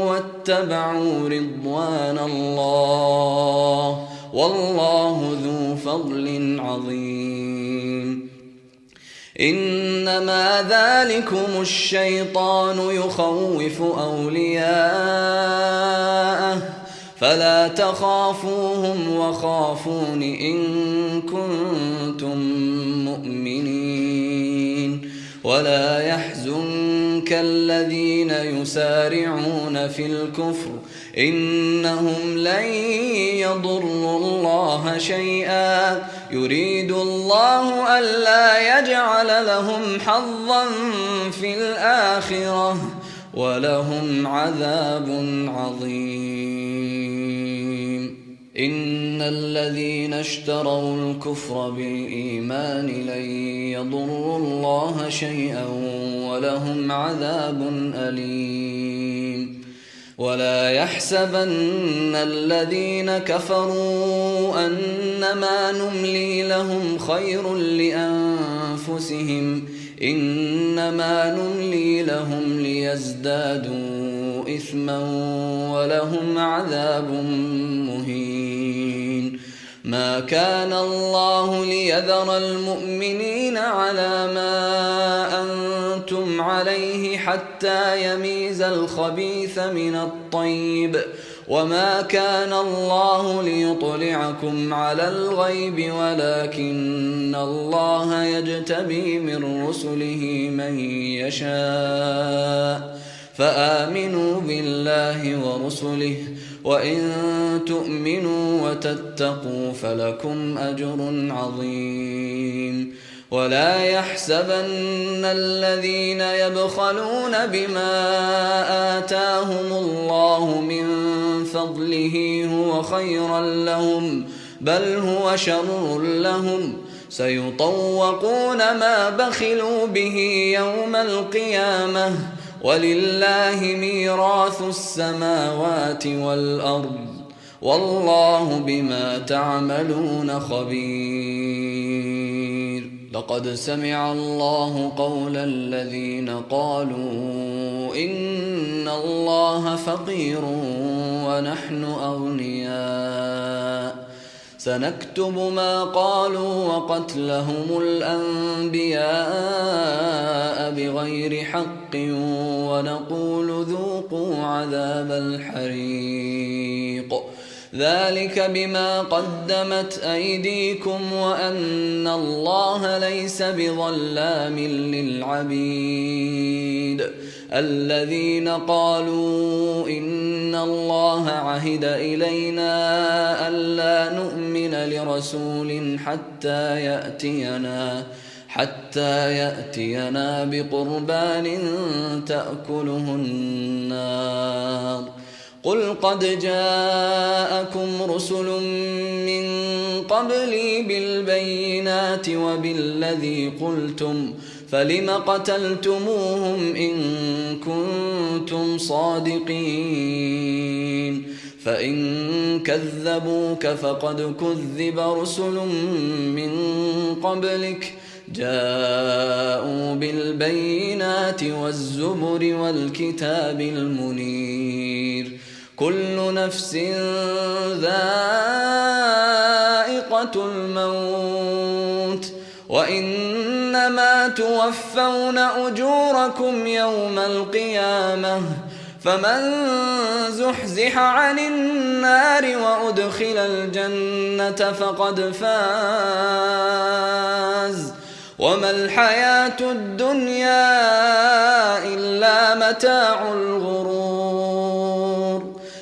واتبعوا رضوان الله والله ذو فضل عظيم إنما ذلكم الشيطان يخوف أولياءه فلا تخافوهم وخافون إن كنتم مؤمنين ولا يحزنك الذين يسارعون في الكفر إنهم لن يضروا الله شيئا يريد الله ألا يجعل لهم حظا في الآخرة ولهم عذاب عظيم. إن الذين اشتروا الكفر بالإيمان لن يضروا الله شيئا ولهم عذاب أليم. ولا يحسبن الذين كفروا أنما نملي لهم خير لأنفسهم إنما نملي لهم ليزدادوا إثما ولهم عذاب مهين. ما كان الله ليذر المؤمنين على ما أنتم عليه حتى يميز الخبيث من الطيب وما كان الله ليطلعكم على الغيب ولكن الله يجتبي من رسله من يشاء فآمنوا بالله ورسله وإن تؤمنوا وتتقوا فلكم أجر عظيم. ولا يحسبن الذين يبخلون بما آتاهم الله من فضله هو خيرا لهم بل هو شر لهم سيطوقون ما بخلوا به يوم القيامة ولله ميراث السماوات والأرض والله بما تعملون خبير. لقد سمع الله قول الذين قالوا إن الله فقير ونحن أغنياء سنكتب ما قالوا وقتلهم الأنبياء بغير حق ونقول ذوقوا عذاب الحريق ذلك بما قدمت أيديكم وأن الله ليس بظلام للعبيد. الذين قالوا إن الله عهد إلينا ألا نؤمن لرسول حتى يأتينا بقربان تأكله النار قل قد جاءكم رسل من قبلي بالبينات وبالذي قلتم فلم قتلتموهم إن كنتم صادقين فإن كذبوك فقد كذب رسل من قبلك جاءوا بالبينات والزبر والكتاب المنير كل نفس ذائقة الموت وإنما توفون أجوركم يوم القيامة فمن زحزح عن النار وأدخل الجنة فقد فاز وما الحياة الدنيا إلا متاع الغرور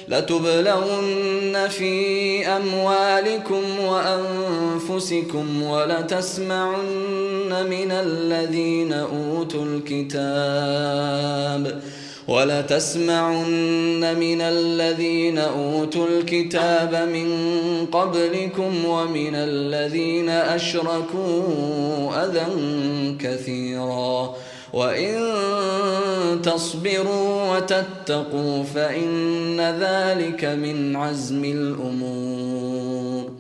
لتبلون في أموالكم وأنفسكم ولتسمعن من الذين أوتوا الكتاب من قبلكم ومن الذين أشركوا أذى كثيرا وإن تصبروا وتتقوا فإن ذلك من عزم الأمور.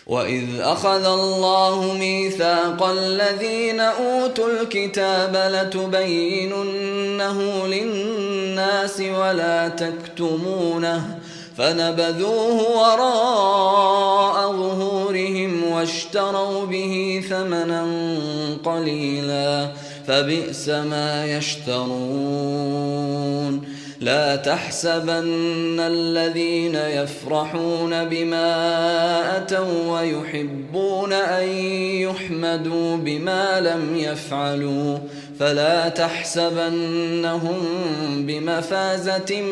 وإذ أخذ الله ميثاق الذين أوتوا الكتاب لتبيننه للناس ولا تكتمونه فنبذوه وراء ظهورهم واشتروا به ثمنا قليلا فبئس ما يشترون. لا تحسبن الذين يفرحون بما أتوا ويحبون أن يحمدوا بما لم يفعلوا فلا تحسبنهم بمفازة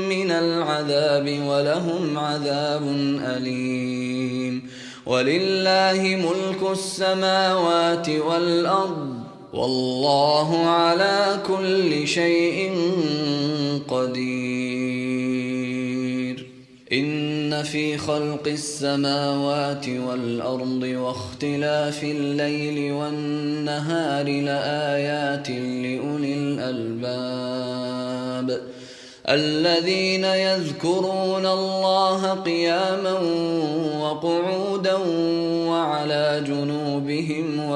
من العذاب ولهم عذاب أليم ولله ملك السماوات والأرض والله على كل شيء قدير إن في خلق السماوات والأرض واختلاف الليل والنهار لآيات لأولي الألباب الذين يذكرون الله قياما وقعودا وعلى جنوبهم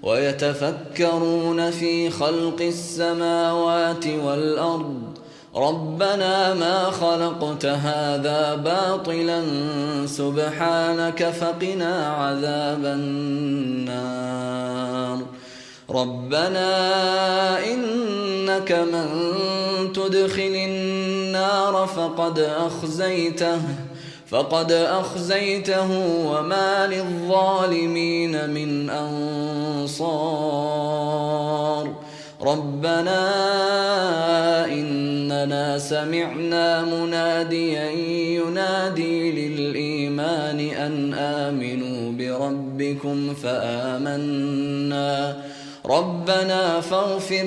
ويتفكرون في خلق السماوات والأرض ربنا ما خلقت هذا باطلا سبحانك فقنا عذاب النار ربنا إنك من تدخل النار فقد أخزيته وما للظالمين من أنصار ربنا إننا سمعنا مناديا ينادي للإيمان أن آمنوا بربكم فآمنا ربنا فاغفر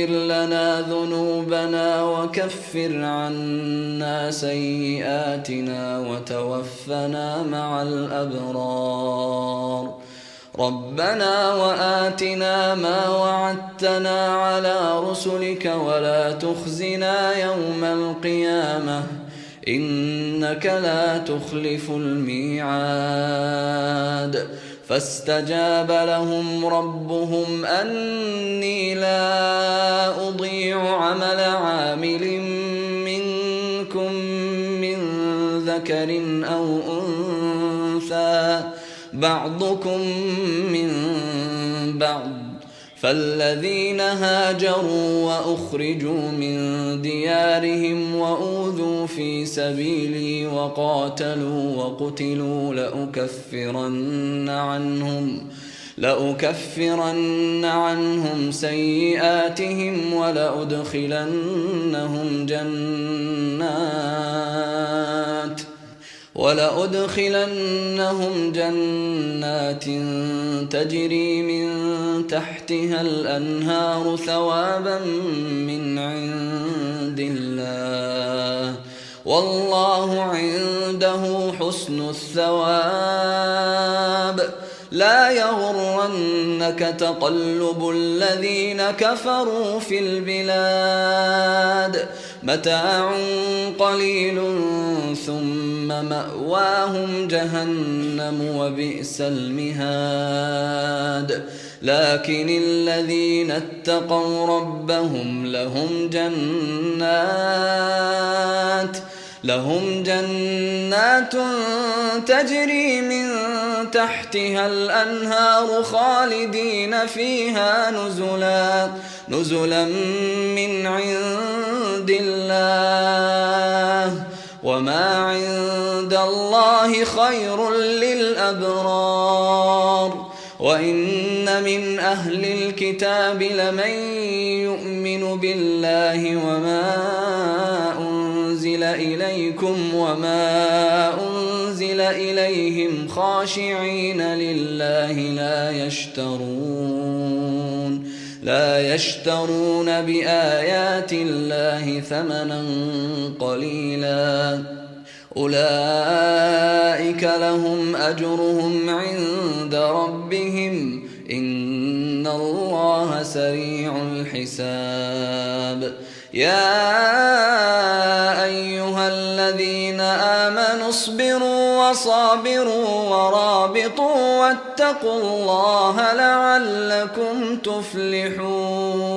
لنا ذنوبنا وكفر عنا سيئاتنا وتوفنا مع الأبرار ربنا وآتنا ما وعدتنا على رسلك ولا تخزنا يوم القيامة إنك لا تخلف الميعاد فاستجاب لهم ربهم أني لا أضيع عمل عامل منكم من ذكر أو أنثى بعضكم من بعض فالذين هاجروا وأخرجوا من ديارهم وأوذوا في سبيلي وقاتلوا وقتلوا لأكفرن عنهم سيئاتهم ولأدخلنهم جنات تجري من تحتها الأنهار ثوابا من عند الله والله عنده حسن الثواب لا يغرنك تقلب الذين كفروا في البلاد متاع قليل ثم مأواهم جهنم وبئس المهاد لكن الذين اتقوا ربهم لهم جنات تجري من تحتها الأنهار خالدين فيها نزلا من عند الله وما عند الله خير للأبرار وإن من أهل الكتاب لمن يؤمن بالله وما أنزل إليكم وما أنزل إليهم خاشعين لله لا يشترون بآيات الله ثمنا قليلا أولئك لهم أجرهم عند ربهم إن الله سريع الحساب يا أيها الذين آمنوا اصبروا وصابروا ورابطوا واتقوا الله لعلكم تفلحون